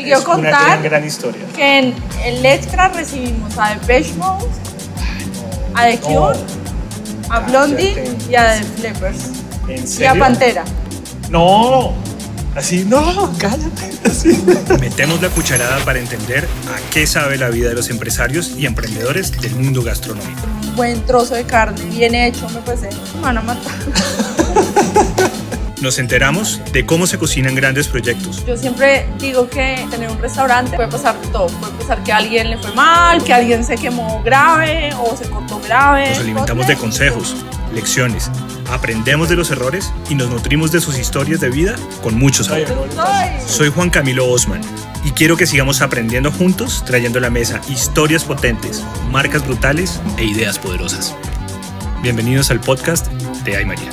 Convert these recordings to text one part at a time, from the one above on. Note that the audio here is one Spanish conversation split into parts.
Y quiero contar una gran historia. que en el extra recibimos a Depeche Mode, a The Cure, a Blondie y a The Flippers. ¿En Y serio? a Pantera. No, así no, cállate. Así. Metemos la cucharada para entender a qué sabe la vida de los empresarios y emprendedores del mundo gastronómico. Un buen trozo de carne, bien hecho, me parece. Me van a matar. Nos enteramos de cómo se cocinan grandes proyectos. Yo siempre digo que tener un restaurante puede pasar todo. Puede pasar que a alguien le fue mal, que alguien se quemó grave o se cortó grave. Nos alimentamos de consejos, lecciones, aprendemos de los errores y nos nutrimos de sus historias de vida con mucho sabor. Soy Juan Camilo Osman y quiero que sigamos aprendiendo juntos, trayendo a la mesa historias potentes, marcas brutales e ideas poderosas. Bienvenidos al podcast de Ay María.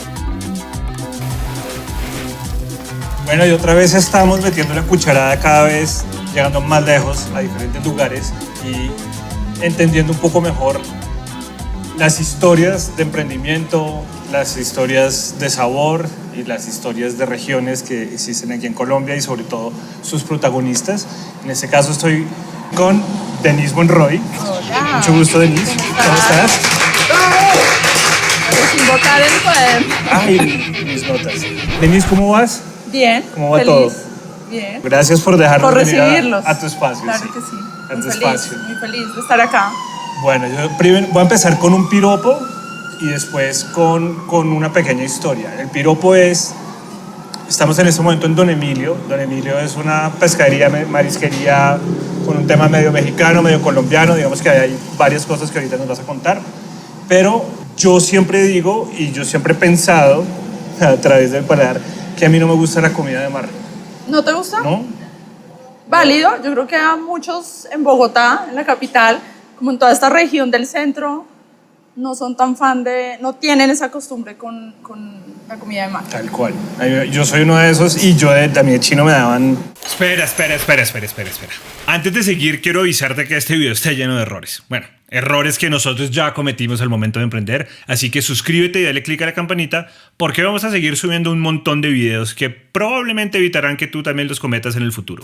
Bueno, y otra vez estamos metiendo la cucharada cada vez, llegando más lejos a diferentes lugares y entendiendo un poco mejor las historias de emprendimiento, las historias de sabor y las historias de regiones que existen aquí en Colombia y sobre todo sus protagonistas. En este caso estoy con Denise Monroy. Hola. Mucho gusto, Denise. ¿Cómo estás? Sin botar el cuaderno. Ay, mis notas. Denise, ¿cómo vas? Bien. ¿Cómo va feliz. todo? Bien. Gracias por dejarnos Por venir recibirlos. a tu espacio. Claro sí. que sí. A Muy tu feliz, espacio. muy feliz de estar acá. Bueno, yo primero voy a empezar con un piropo y después con una pequeña historia. El piropo es, estamos en este momento en Don Emilio. Don Emilio es una pescadería, marisquería con un tema medio mexicano, medio colombiano. Digamos que hay varias cosas que ahorita nos vas a contar. Pero yo siempre digo y yo siempre he pensado a través del paladar que a mí no me gusta la comida de mar. ¿No te gusta? ¿No? Válido. Yo creo que a muchos en Bogotá, en la capital, como en toda esta región del centro, no son tan fan no tienen esa costumbre con la comida de mar. Tal cual. Yo soy uno de esos y yo a mí de chino me daban... Espera. Antes de seguir, quiero avisarte que este video está lleno de errores. Bueno, errores que nosotros ya cometimos al momento de emprender. Así que suscríbete y dale click a la campanita porque vamos a seguir subiendo un montón de videos que probablemente evitarán que tú también los cometas en el futuro.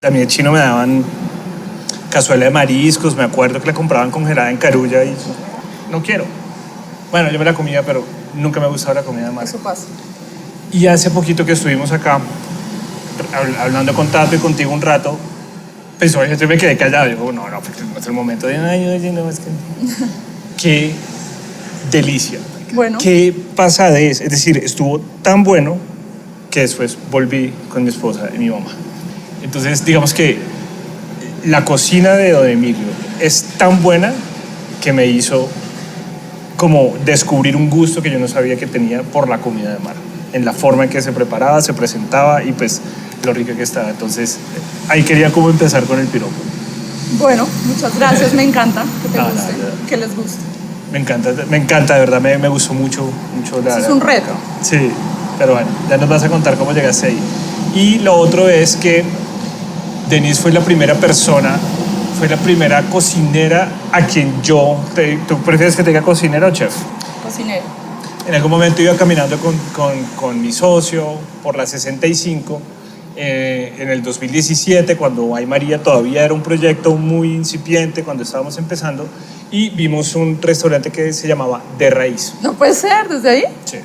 A mí de chino me daban cazuela de mariscos, me acuerdo que la compraban congelada en Carulla y no quiero. Bueno, yo me la comía, pero nunca me ha gustado la comida de mar. Eso pasa. Y hace poquito que estuvimos acá, hablando con Tato y contigo un rato, pues obviamente me quedé callado. Digo, no, porque no es el momento de... Ay, no, es que... Qué delicia. Bueno. Qué pasadez. Es decir, estuvo tan bueno que después volví con mi esposa y mi mamá. Entonces, digamos que la cocina de Don Emilio es tan buena que me hizo como descubrir un gusto que yo no sabía que tenía por la comida de mar, en la forma en que se preparaba, se presentaba y pues lo rica que estaba. Entonces, ahí quería como empezar con el piropo. Bueno, muchas gracias. Me encanta que te No, guste, no. que les guste. Me encanta, de verdad, me gustó mucho. Eso es un reto. Sí, pero bueno, ya nos vas a contar cómo llegaste ahí. Y lo otro es que Denise fue la primera persona, fue la primera cocinera a quien yo... ¿Tú prefieres que te diga cocinera o chef? Cocinero. En algún momento iba caminando con mi socio por la 65 en el 2017, cuando Ay María todavía era un proyecto muy incipiente, cuando estábamos empezando, y vimos un restaurante que se llamaba De Raíz. ¿No puede ser desde ahí? Sí.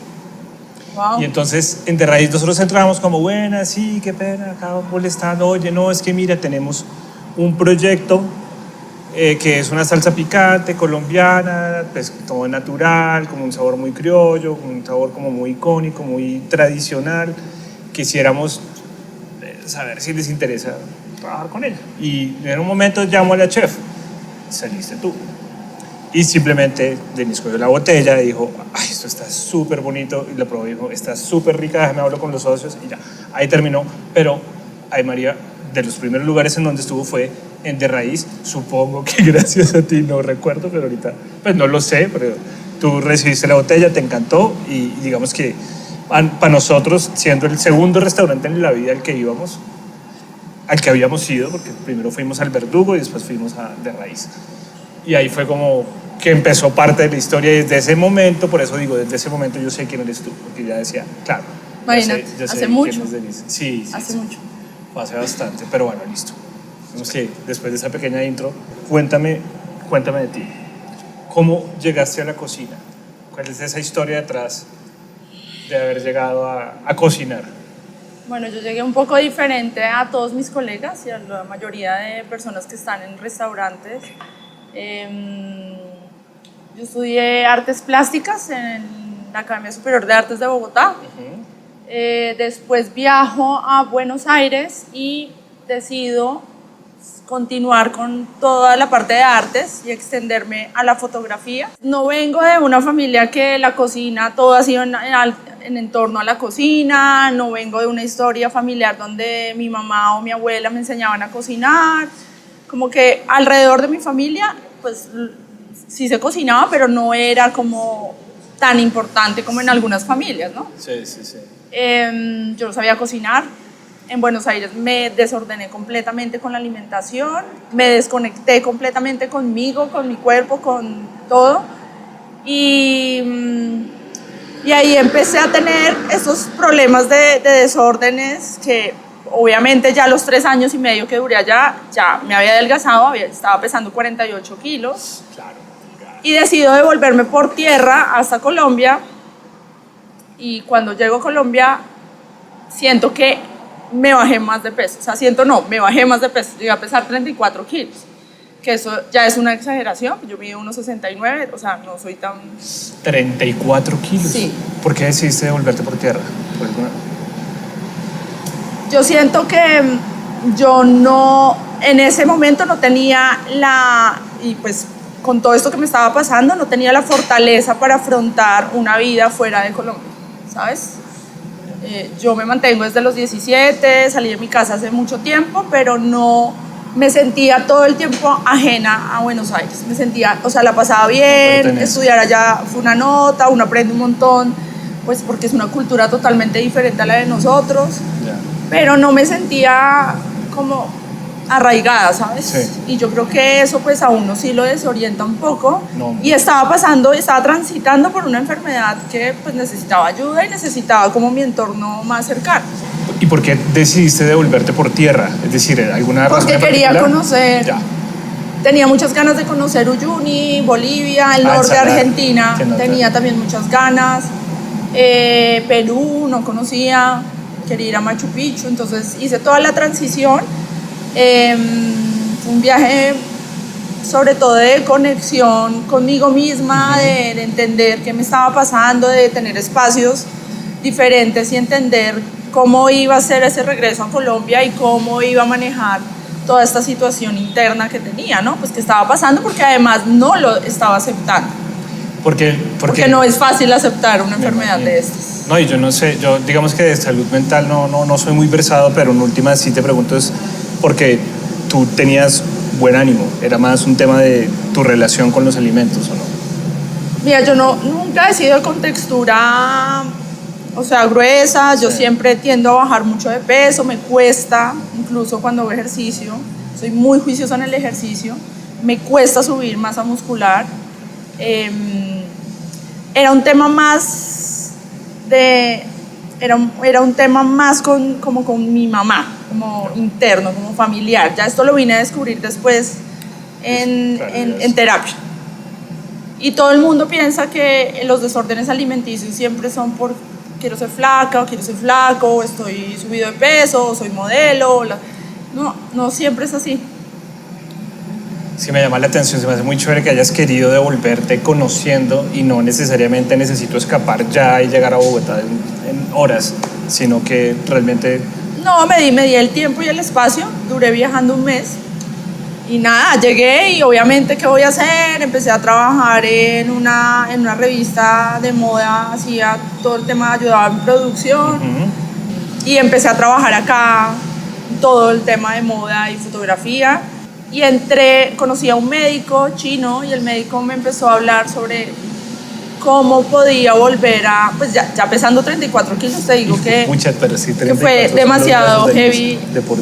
Wow. Y entonces en De Raíz nosotros entramos como, buena, sí, qué pena, acá molestando, oye, no, es que mira, tenemos un proyecto que es una salsa picante colombiana, pues todo natural, como un sabor muy criollo, con un sabor como muy icónico, muy tradicional. Quisiéramos saber si les interesa trabajar con ella. Y en un momento llamo a la chef, saliste tú. Y simplemente Denise cogió la botella y dijo, ay, esto está súper bonito, y lo probó y dijo, está súper rica, déjame hablar con los socios, y ya, ahí terminó. Pero Ay María, de los primeros lugares en donde estuvo fue en De Raíz, supongo que gracias a ti, no recuerdo, pero ahorita, pues no lo sé, pero tú recibiste la botella, te encantó, y digamos que para nosotros, siendo el segundo restaurante en la vida al que íbamos, al que habíamos ido, porque primero fuimos al Verdugo y después fuimos a De Raíz. Y ahí fue como que empezó parte de la historia desde ese momento, por eso digo, desde ese momento yo sé quién eres tú, porque ya decía, claro. Imagínate, ya sé hace mucho. quién es Denise. Sí, Hace sí. mucho. Fue hace bastante, pero bueno, listo. Digamos que después de esa pequeña intro, cuéntame de ti. ¿Cómo llegaste a la cocina? ¿Cuál es esa historia detrás de haber llegado a cocinar? Bueno, yo llegué un poco diferente a todos mis colegas y a la mayoría de personas que están en restaurantes. Yo estudié artes plásticas en la Academia Superior de Artes de Bogotá. Después viajo a Buenos Aires y decido continuar con toda la parte de artes y extenderme a la fotografía. No vengo de una familia que la cocina, todo ha sido en torno a la cocina, no vengo de una historia familiar donde mi mamá o mi abuela me enseñaban a cocinar, como que alrededor de mi familia, pues sí se cocinaba, pero no era como tan importante como en algunas familias, ¿no? Sí, sí, sí. Yo no sabía cocinar. En Buenos Aires me desordené completamente con la alimentación, me desconecté completamente conmigo, con mi cuerpo, con todo. Y ahí empecé a tener esos problemas de desórdenes que obviamente ya a los 3 años y medio que duré allá, ya me había adelgazado, estaba pesando 48 kilos. Claro. Y decido devolverme por tierra hasta Colombia. Y cuando llego a Colombia, siento que me bajé más de peso. O sea, me bajé más de peso. Llegué a pesar 34 kilos. Que eso ya es una exageración. Yo mido 1,69, o sea, no soy tan... 34 kilos. Sí. ¿Por qué decidiste devolverte por tierra? Yo siento que yo no, en ese momento no tenía y pues con todo esto que me estaba pasando, no tenía la fortaleza para afrontar una vida fuera de Colombia, ¿sabes? Yo me mantengo desde los 17, salí de mi casa hace mucho tiempo, pero no me sentía todo el tiempo ajena a Buenos Aires. Me sentía, o sea, la pasaba bien, estudiar allá fue una nota, uno aprende un montón, pues porque es una cultura totalmente diferente a la de nosotros, pero no me sentía como arraigada, ¿sabes? Sí. Y yo creo que eso pues a uno sí lo desorienta un poco. No. Y estaba transitando por una enfermedad que pues necesitaba ayuda y necesitaba como mi entorno más cercano. ¿Y por qué decidiste devolverte por tierra? Es decir, ¿alguna razón Porque quería particular? conocer, tenía muchas ganas de conocer Uyuni, Bolivia, el norte de Argentina, tenía también muchas ganas, Perú no conocía, quería ir a Machu Picchu, entonces hice toda la transición. Fue un viaje sobre todo de conexión conmigo misma, de entender qué me estaba pasando, de tener espacios diferentes y entender cómo iba a ser ese regreso a Colombia y cómo iba a manejar toda esta situación interna que tenía, ¿no? Pues que estaba pasando porque además no lo estaba aceptando. Porque no es fácil aceptar una enfermedad de estas. No, y yo no sé, yo digamos que de salud mental no soy muy versado, pero en última sí te pregunto es porque tú tenías buen ánimo, era más un tema de tu relación con los alimentos, ¿o no? Mira, yo nunca he sido con textura, o sea, gruesa, yo siempre tiendo a bajar mucho de peso, me cuesta, incluso cuando hago ejercicio, soy muy juiciosa en el ejercicio, me cuesta subir masa muscular. Era un tema más era un tema más como con mi mamá, como interno, como familiar. Ya esto lo vine a descubrir después en terapia. Y todo el mundo piensa que los desórdenes alimenticios siempre son por quiero ser flaca o quiero ser flaco, o estoy subido de peso, o soy modelo. No siempre es así. Sí, me llama la atención, se me hace muy chévere que hayas querido devolverte conociendo y no necesariamente necesito escapar ya y llegar a Bogotá en horas, sino que realmente... No, me di el tiempo y el espacio, duré viajando un mes y nada, llegué y obviamente ¿qué voy a hacer? Empecé a trabajar en una revista de moda, hacía todo el tema, ayudaba en producción y empecé a trabajar acá todo el tema de moda y fotografía. Y conocí a un médico chino y el médico me empezó a hablar sobre cómo podía volver pues ya pesando 34 kilos, te digo que fue demasiado heavy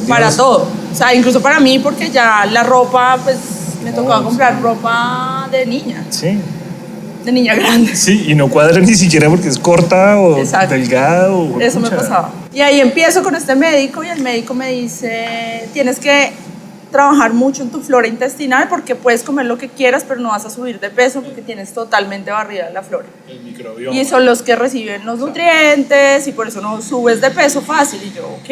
para todo. O sea, incluso para mí, porque ya la ropa, pues me tocaba comprar ropa de niña. Sí. De niña grande. Sí, y no cuadra ni siquiera porque es corta o delgada. Eso me pasaba. Y ahí empiezo con este médico y el médico me dice, tienes que trabajar mucho en tu flora intestinal porque puedes comer lo que quieras, pero no vas a subir de peso porque tienes totalmente barrida la flora. El microbioma. Y son los que reciben los nutrientes y por eso no subes de peso fácil. Y yo, ok.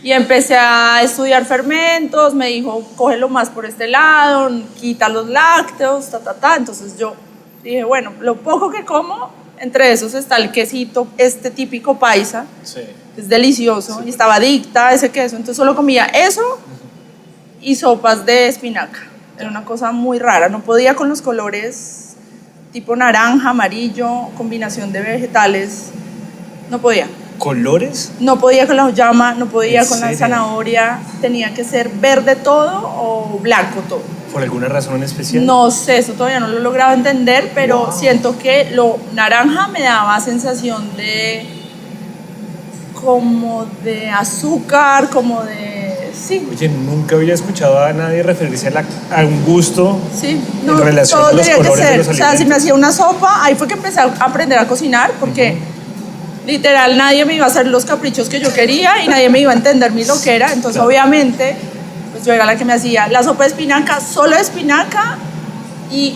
Y empecé a estudiar fermentos, me dijo, cógelo más por este lado, quita los lácteos, Entonces yo dije, bueno, lo poco que como, entre esos está el quesito, este típico paisa, Sí. que es delicioso, Sí. y estaba adicta a ese queso, entonces solo comía eso y sopas de espinaca. Era una cosa muy rara, no podía con los colores tipo naranja, amarillo, combinación de vegetales, no podía. ¿Colores? No podía con la llama, no podía ¿En con la serio? zanahoria, tenía que ser verde todo o blanco todo. ¿Por alguna razón en especial? No sé, eso todavía no lo he logrado entender, pero Wow. siento que lo naranja me daba sensación de como de azúcar, como de sí. Oye, nunca había escuchado a nadie referirse a un gusto. Sí, En relación todo con los tenía que colores de ser. los O sea, si me alimentos. hacía una sopa, ahí fue que empecé a aprender a cocinar, porque literal nadie me iba a hacer los caprichos que yo quería y nadie me iba a entender mi loquera. Entonces, Claro. obviamente, pues yo era la que me hacía la sopa de espinaca, solo espinaca y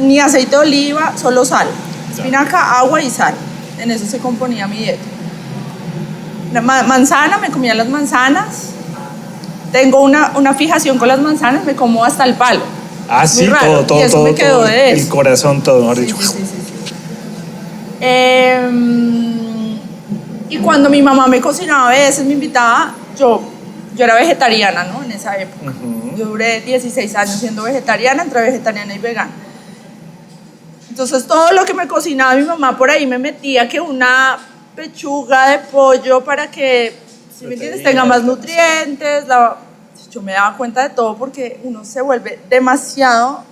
ni aceite de oliva, solo sal. Espinaca, agua y sal. En eso se componía mi dieta. Manzana, me comía las manzanas. Tengo una fijación con las manzanas, me como hasta el palo. Ah, Muy sí, raro, todo, y eso todo, me quedó todo. de El eso. corazón, todo, mejor Sí, dicho. sí, sí, sí. Y cuando mi mamá me cocinaba, a veces me invitaba, yo era vegetariana, ¿no? En esa época. Ujú. Yo duré 16 años siendo vegetariana, entre vegetariana y vegana. Entonces todo lo que me cocinaba mi mamá por ahí me metía que una pechuga de pollo para que, si me entiendes, tenga más nutrientes. Yo me daba cuenta de todo porque uno se vuelve demasiado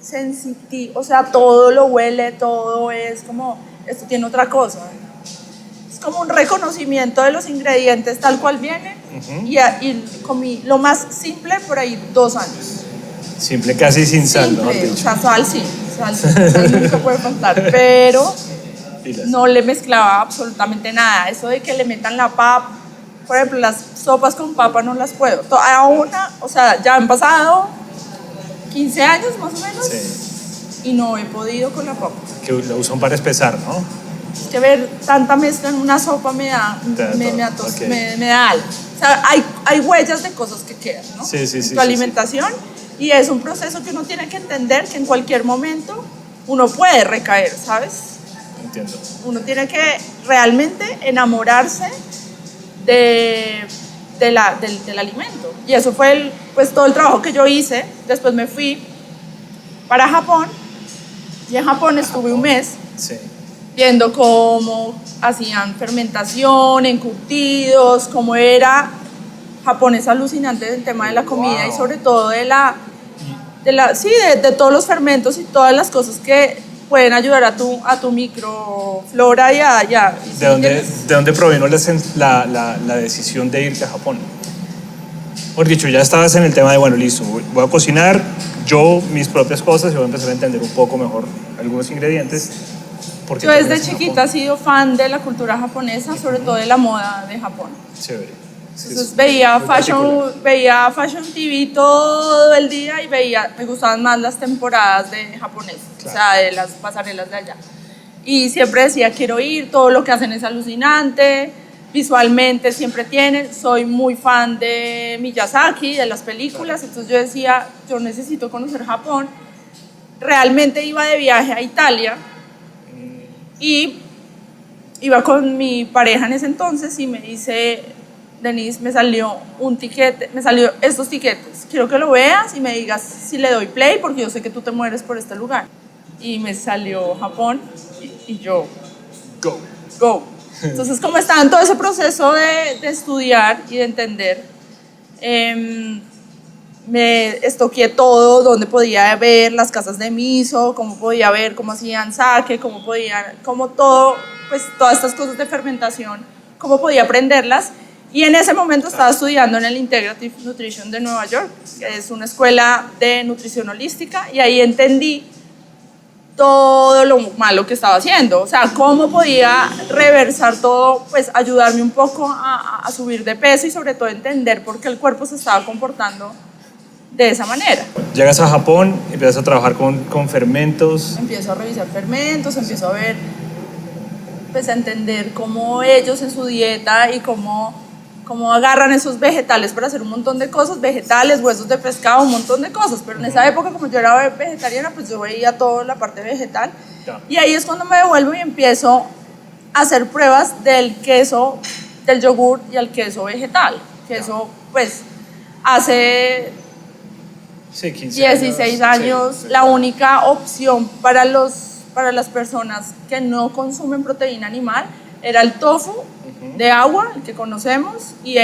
sensitivo, o sea, todo lo huele, todo es como, esto tiene otra cosa. Es como un reconocimiento de los ingredientes tal cual vienen. Ujú. Y comí lo más simple por ahí 2 años. Simple, casi sin sal, mejor Simple, o dicho. sea, sal sí, sal nunca puede faltar, pero Pilas. no le mezclaba absolutamente nada. Eso de que le metan la papa, por ejemplo, las sopas con papa no las puedo. O sea, ya han pasado 15 años más o menos Sí, y no he podido con la papa. que lo usan para espesar, ¿no? Es que ver tanta mezcla en una sopa me da, Te da me, todo, me da tos- ok. me da algo. O sea, hay huellas de cosas que quedan, ¿no? Sí, sí, En sí, tu sí, alimentación y es un proceso que uno tiene que entender que en cualquier momento uno puede recaer, ¿sabes? Entiendo. Uno tiene que realmente enamorarse del alimento. Y eso fue pues todo el trabajo que yo hice. Después me fui para Japón y en Japón estuve un mes Sí. viendo cómo hacían fermentación, encurtidos, cómo era. Japón es alucinante del tema de la comida y Wow. sobre todo de todos los fermentos y todas las cosas que pueden ayudar a tu microflora y ¿De dónde provino la decisión de irte a Japón? Por dicho, ya estabas en el tema de, bueno, listo, voy a cocinar yo mis propias cosas y voy a empezar a entender un poco mejor algunos ingredientes. ¿Por qué Yo desde terminas en chiquita he Japón? sido fan de la cultura japonesa, sobre todo de la moda de Japón. Chévere. Sí, Entonces es veía muy particular. fashion TV todo el día y me gustaban más las temporadas de japonés, Claro. o sea, de las pasarelas de allá. Y siempre decía, quiero ir, todo lo que hacen es alucinante, visualmente siempre tienen, soy muy fan de Miyazaki, de las películas, entonces yo decía, yo necesito conocer Japón. Realmente iba de viaje a Italia y iba con mi pareja en ese entonces y me dice, Denise, me salió estos tiquetes, quiero que lo veas y me digas si le doy play porque yo sé que tú te mueres por este lugar. Y me salió Japón y yo, Go. go. Entonces, como estaba en todo ese proceso de estudiar y de entender, me estoqué todo, donde podía ver las casas de miso, cómo podía ver cómo hacían sake, cómo todo, pues todas estas cosas de fermentación, cómo podía aprenderlas. Y en ese momento estaba estudiando en el Integrative Nutrition de Nueva York, que es una escuela de nutrición holística, y ahí entendí todo lo malo que estaba haciendo. O sea, cómo podía reversar todo, pues ayudarme un poco a subir de peso y sobre todo entender por qué el cuerpo se estaba comportando de esa manera. Llegas a Japón, empiezas a trabajar con fermentos. Empiezo a revisar fermentos, empiezo a ver, pues a entender cómo ellos en su dieta y cómo agarran esos vegetales para hacer un montón de cosas, vegetales, huesos de pescado, un montón de cosas, pero en esa época como yo era vegetariana, pues yo veía toda la parte vegetal, y ahí es cuando me devuelvo y empiezo a hacer pruebas del queso, del yogur y el queso vegetal, queso pues hace Sí, 15 16 años, sí, la única opción para las personas que no consumen proteína animal era el tofu de agua, el que conocemos, y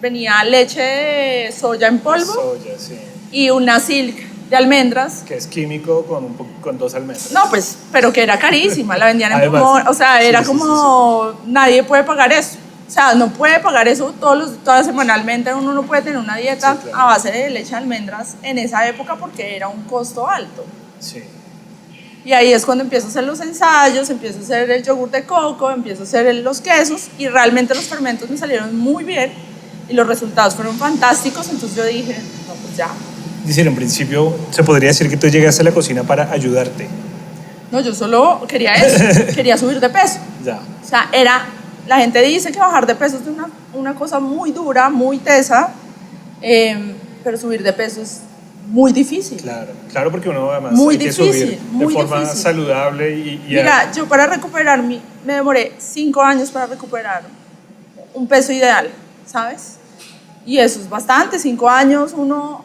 venía leche de soya en polvo, soya, sí, y una silk de almendras. Que es químico con 2 almendras. No, pues, pero que era carísima, la vendían en Además, como, o sea, era sí, como, nadie puede pagar eso. O sea, no puede pagar eso todas semanalmente, uno no puede tener una dieta Sí, claro, a base de leche de almendras en esa época porque era un costo alto. Sí. Y ahí es cuando empiezo a hacer los ensayos, empiezo a hacer el yogur de coco, empiezo a hacer los quesos y realmente los fermentos me salieron muy bien y los resultados fueron fantásticos, entonces yo dije, no, pues ya. Dice, en principio, se podría decir que tú llegaste a la cocina para ayudarte. No, yo solo quería eso, quería subir de peso. Ya. O sea, la gente dice que bajar de peso es una cosa muy dura, muy tesa, pero subir de peso es muy difícil. Claro, porque uno además muy hay difícil, que subir de forma saludable y Mira, yo para recuperar me demoré 5 años para recuperar un peso ideal, ¿sabes? Y eso es bastante, 5 años uno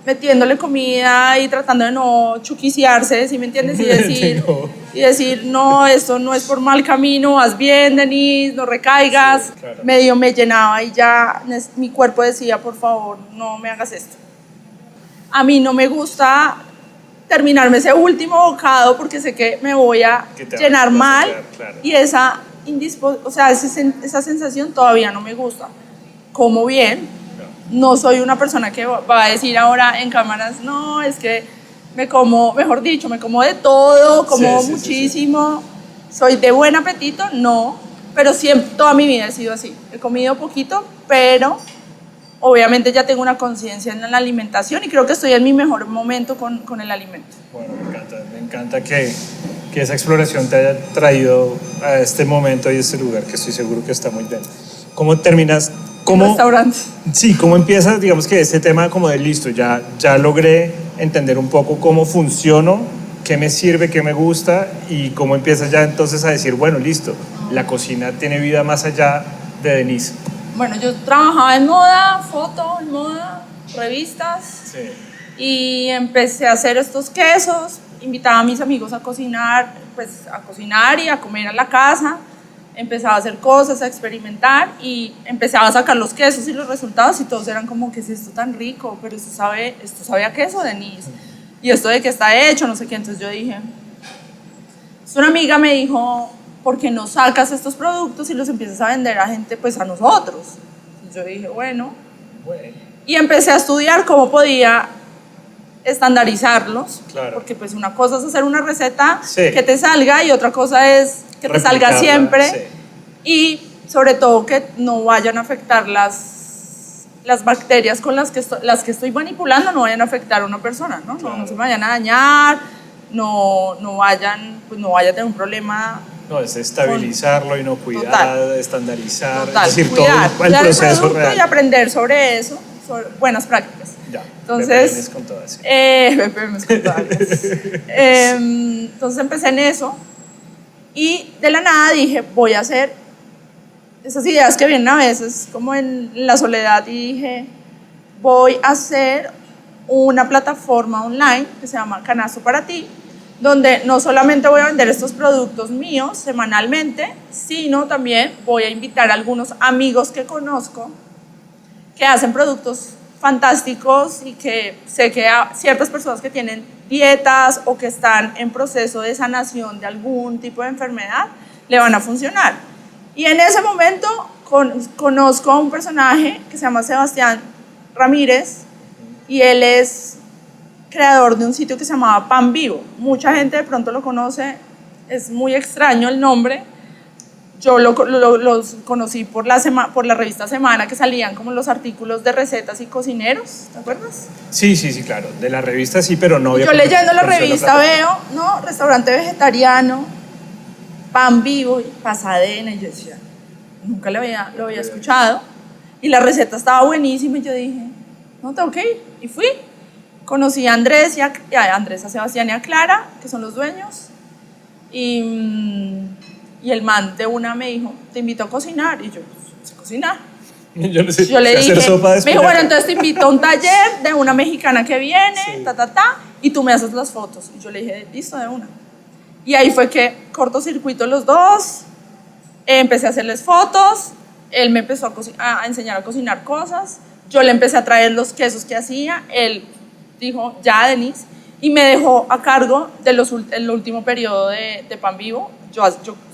metiéndole comida y tratando de no chuquiciarse, ¿sí me entiendes? Y decir, no, esto no es por mal camino, vas bien, Denise, no recaigas. Sí, claro. Medio me llenaba y ya mi cuerpo decía, por favor, no me hagas esto. A mí no me gusta terminarme ese último bocado porque sé que me voy a llenar mal, claro. Y esa sensación todavía no me gusta. Como bien. No soy una persona que va a decir ahora en cámaras, no, es que me como de todo, como muchísimo, soy de buen apetito, no, pero siempre, toda mi vida he sido así, he comido poquito, pero obviamente ya tengo una conciencia en la alimentación y creo que estoy en mi mejor momento con el alimento. Bueno, me encanta que esa exploración te haya traído a este momento y este lugar, que estoy seguro que está muy bien. ¿Cómo terminas? Restaurantes. Sí, ¿cómo empiezas, digamos que este tema como de listo, ya logré entender un poco cómo funciono, qué me sirve, qué me gusta y cómo empiezas ya entonces a decir, bueno, listo, la cocina tiene vida más allá de Denise? Bueno, yo trabajaba en moda, en moda, revistas, sí. Y empecé a hacer estos quesos, invitaba a mis amigos a cocinar y a comer en la casa. Empezaba a hacer cosas, a experimentar y empezaba a sacar los quesos y los resultados y todos eran como, ¿qué es esto tan rico? Pero esto sabe a queso, Denise. Y esto de qué está hecho, no sé qué. Entonces yo dije, una amiga me dijo, ¿por qué no sacas estos productos y los empiezas a vender a gente, pues a nosotros? Entonces yo dije, bueno. Y empecé a estudiar cómo podía estandarizarlos, claro. Porque pues una cosa es hacer una receta que te salga y otra cosa es que te salga siempre y sobre todo que no vayan a afectar las bacterias con las que estoy manipulando, no vayan a afectar a una persona, ¿no? Claro. No se vayan a dañar, no vaya a tener un problema. No, es estabilizarlo, inocuidad, estandarizar, total. Es decir, cuidar todo el proceso el real. Y aprender sobre eso, sobre buenas prácticas. Ya. Entonces, con todas. Entonces empecé en eso y de la nada dije, voy a hacer esas ideas que vienen a veces como en la soledad y dije, voy a hacer una plataforma online que se llama Canasto para ti, donde no solamente voy a vender estos productos míos semanalmente, sino también voy a invitar a algunos amigos que conozco que hacen productos fantásticos y que sé que a ciertas personas que tienen dietas o que están en proceso de sanación de algún tipo de enfermedad le van a funcionar. Y en ese momento conozco a un personaje que se llama Sebastián Ramírez y él es creador de un sitio que se llamaba Pan Vivo. Mucha gente de pronto lo conoce, es muy extraño el nombre. Yo los conocí por la revista Semana, que salían como los artículos de recetas y cocineros, ¿te acuerdas? Sí, claro, de la revista sí, pero no había... Yo leyendo la revista veo, ¿no? Restaurante vegetariano, Pan Vivo, Pasadena, y yo decía, nunca lo había escuchado, y la receta estaba buenísima, y yo dije, no, tengo que ir, y fui. Conocí a Andrés, a Sebastián y a Clara, que son los dueños, y el man de una me dijo, te invito a cocinar, y yo, pues, sé cocinar. Yo no sé, Yo le dije, hacer sopa de me dijo, bueno, entonces te invito a un taller de una mexicana que viene, sí, y tú me haces las fotos. Y yo le dije, listo, de una. Y ahí fue que cortocircuito los dos, empecé a hacerles fotos, él me empezó a enseñar a cocinar cosas, yo le empecé a traer los quesos que hacía, él dijo, ya, Denise, y me dejó a cargo del último periodo de Pan Vivo. Yo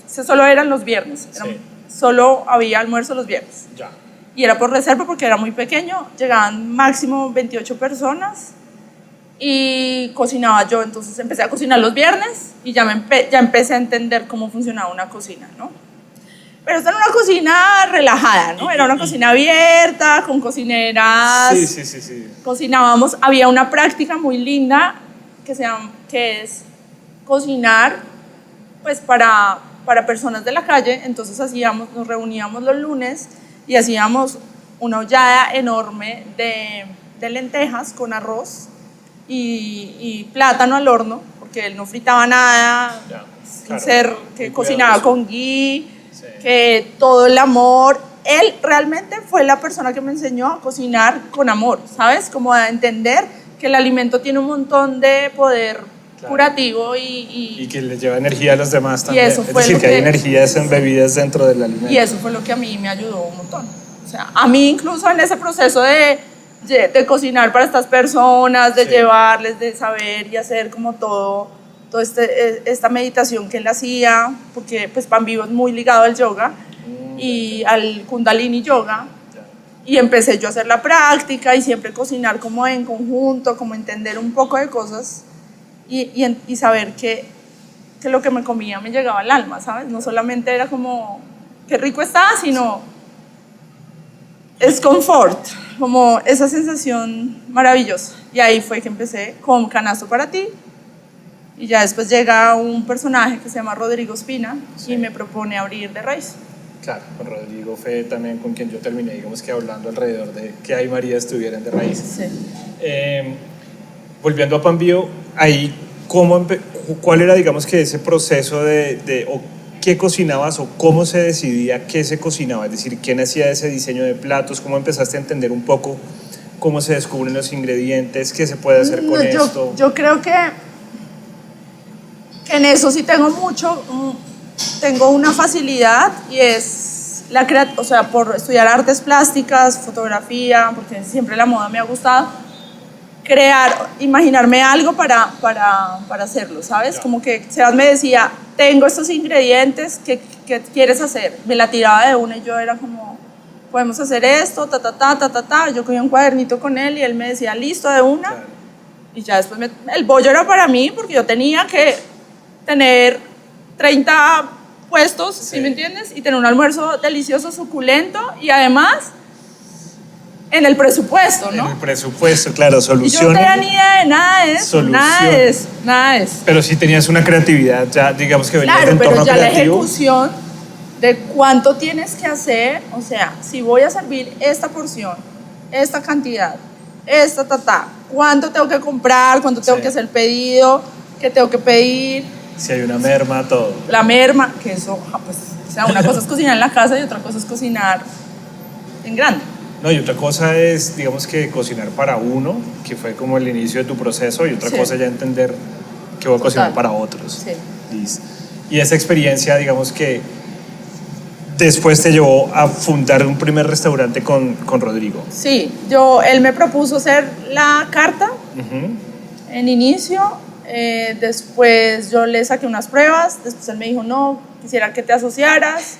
solo eran los viernes, sí, solo había almuerzo los viernes. Ya. Y era por reserva porque era muy pequeño, llegaban máximo 28 personas y cocinaba yo, entonces empecé a cocinar los viernes y ya empecé a entender cómo funcionaba una cocina, ¿no? Pero esta era una cocina relajada, ¿no? Era una cocina abierta, con cocineras. Sí. Cocinábamos, había una práctica muy linda que es cocinar pues para personas de la calle, entonces nos reuníamos los lunes y hacíamos una ollada enorme de lentejas con arroz y plátano al horno, porque él no fritaba nada, claro, ser que cocinaba con ghee, sí, que todo el amor. Él realmente fue la persona que me enseñó a cocinar con amor, ¿sabes? Como a entender que el alimento tiene un montón de poder, claro, curativo y que le lleva energía a los demás también. Eso fue es decir, que hay energías embebidas dentro del alimento. Y eso fue lo que a mí me ayudó un montón. O sea, a mí incluso en ese proceso de cocinar para estas personas, de, sí, llevarles, de saber y hacer como todo esta meditación que él hacía, porque pues Pan Vivo es muy ligado al yoga y al Kundalini Yoga, y empecé yo a hacer la práctica y siempre cocinar como en conjunto, como entender un poco de cosas y saber que lo que me comía me llegaba al alma, ¿sabes? No solamente era como, qué rico está, sino es confort, como esa sensación maravillosa. Y ahí fue que empecé con Canasto para ti, y ya después llega un personaje que se llama Rodrigo Espina, sí, y me propone abrir de raíz. Claro, con Rodrigo fue también con quien yo terminé, digamos que hablando alrededor de que ahí María estuviera en de raíz. Sí. Volviendo a Pan Vivo, ahí, ¿cuál era, digamos que ese proceso o qué cocinabas o cómo se decidía qué se cocinaba? Es decir, ¿quién hacía ese diseño de platos? ¿Cómo empezaste a entender un poco cómo se descubren los ingredientes? ¿Qué se puede hacer con esto? Yo creo que en eso sí tengo una facilidad, y es o sea, por estudiar artes plásticas, fotografía, porque siempre la moda me ha gustado, imaginarme algo para hacerlo, ¿sabes? Yeah. Como que Sebas me decía, tengo estos ingredientes, ¿qué quieres hacer? Me la tiraba de una y yo era como, podemos hacer esto, yo cogía un cuadernito con él y él me decía, listo, de una. Claro. Y ya después el bollo era para mí porque yo tenía que tener 30 puestos, sí, ¿sí me entiendes? Y tener un almuerzo delicioso, suculento, y además en el presupuesto, ¿no? En el presupuesto, claro, solución. Y yo no tenía ni idea de nada de eso, nada de eso. Pero sí tenías una creatividad, ya digamos que venías de entorno creativo. Claro, pero ya la ejecución de cuánto tienes que hacer, o sea, si voy a servir esta porción, esta cantidad, cuánto tengo que comprar, cuánto tengo, sí, que hacer el pedido, qué tengo que pedir. Si hay una merma, todo. La merma, que eso, pues, o sea, una cosa es cocinar en la casa y otra cosa es cocinar en grande. No, y otra cosa es, digamos que cocinar para uno, que fue como el inicio de tu proceso, y otra, sí, cosa ya entender que voy a cocinar para otros. Sí. Y esa experiencia, digamos que después te llevó a fundar un primer restaurante con Rodrigo. Sí, él me propuso hacer la carta, en inicio. Después yo le saqué unas pruebas, después él me dijo, no, quisiera que te asociaras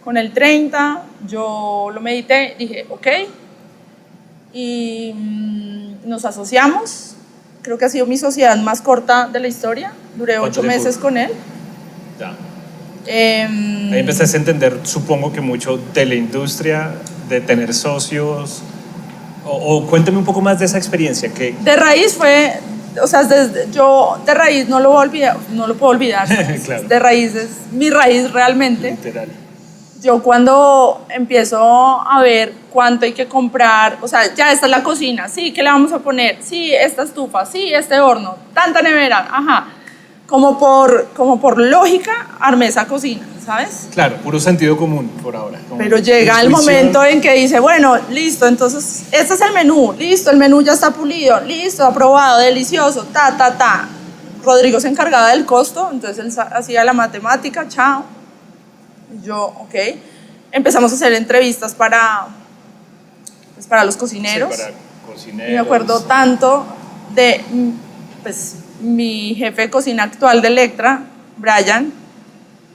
con el 30, yo lo medité, dije, ok, y nos asociamos, creo que ha sido mi sociedad más corta de la historia. Duré 8 meses con él. Ya. Ahí empezaste a entender, supongo que mucho de la industria, de tener socios. O cuéntame un poco más de esa experiencia. De raíz fue, o sea, yo de raíz no lo voy a olvidar, no lo puedo olvidar. Claro. De raíz es mi raíz realmente. Literal. Yo cuando empiezo a ver cuánto hay que comprar, o sea, ya esta es la cocina, sí, ¿qué le vamos a poner? Sí, esta estufa, sí, este horno, tanta nevera, ajá. Como por lógica, armé esa cocina, ¿sabes? Claro, puro sentido común por ahora. Pero llega el momento en que dice, bueno, listo, entonces este es el menú, listo, el menú ya está pulido, listo, aprobado, delicioso, ta. Rodrigo se encargaba del costo, entonces él hacía la matemática, chao. Y yo, ok. Empezamos a hacer entrevistas para los cocineros. Sí, para cocineros. Y me acuerdo tanto de, pues, mi jefe de cocina actual de Electra, Brian,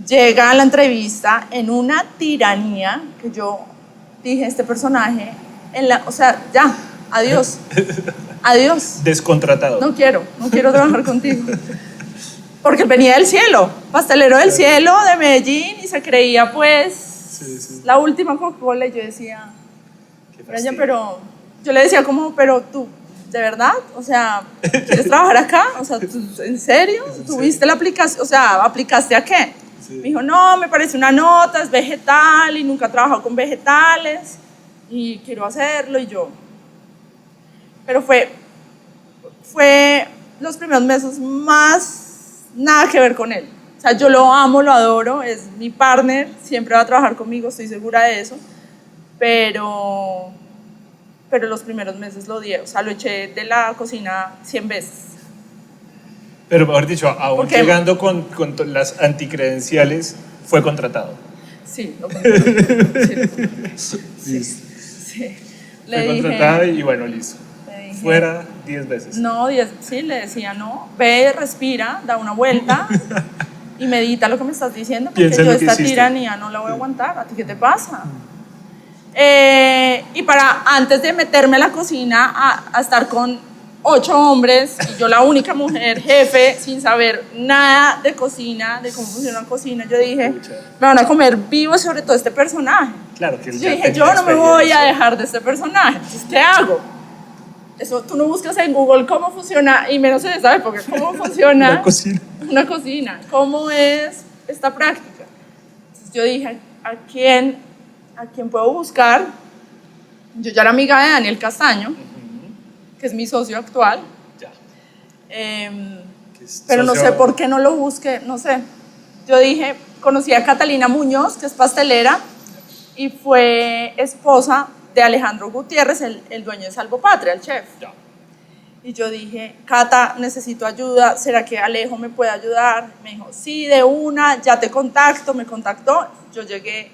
llega a la entrevista en una tiranía que yo dije, este personaje, o sea, ya, adiós, adiós. Descontratado. No quiero trabajar contigo. Porque él venía del cielo, pastelero del cielo de Medellín, y se creía pues la última Coca-Cola. Y yo decía, Brian, pero yo le decía como, pero tú, ¿de verdad? O sea, ¿quieres trabajar acá? O sea, ¿en serio? ¿Tuviste la aplicación? O sea, ¿aplicaste a qué? Sí. Me dijo, no, me parece una nota, es vegetal y nunca he trabajado con vegetales y quiero hacerlo. Y yo, pero fue los primeros meses más nada que ver con él. O sea, yo lo amo, lo adoro, es mi partner, siempre va a trabajar conmigo, estoy segura de eso, pero los primeros meses lo odié, o sea, lo eché de la cocina 100 veces. Pero mejor dicho, aún llegando con las anticredenciales, fue contratado. Sí, lo contratado. Sí. Fue contratado y bueno, listo. Fuera 10 veces. No, 10, sí, le decía, no, ve, respira, da una vuelta y medita lo que me estás diciendo, porque yo esta tiranía no la voy a aguantar. ¿A ti qué te pasa? Y antes de meterme a la cocina a estar con 8 hombres y yo la única mujer jefe sin saber nada de cocina, de cómo funciona una cocina, yo dije, me van a comer vivo, sobre todo este personaje. Claro que yo dije, yo no me voy a dejar de este personaje, entonces ¿qué hago? Eso tú no buscas en Google cómo funciona, y menos en esa época, cómo funciona una cocina, cómo es esta práctica. Entonces yo dije, ¿a quién puedo buscar? Yo ya era amiga de Daniel Castaño, que es mi socio actual, pero no sé por qué no lo busqué, no sé. Yo dije, conocí a Catalina Muñoz, que es pastelera, y fue esposa de Alejandro Gutiérrez, el dueño de Salvo Patria, el chef. Ya. Y yo dije, Cata, necesito ayuda, ¿será que Alejo me puede ayudar? Me dijo, sí, de una, ya te contacto, me contactó. Yo llegué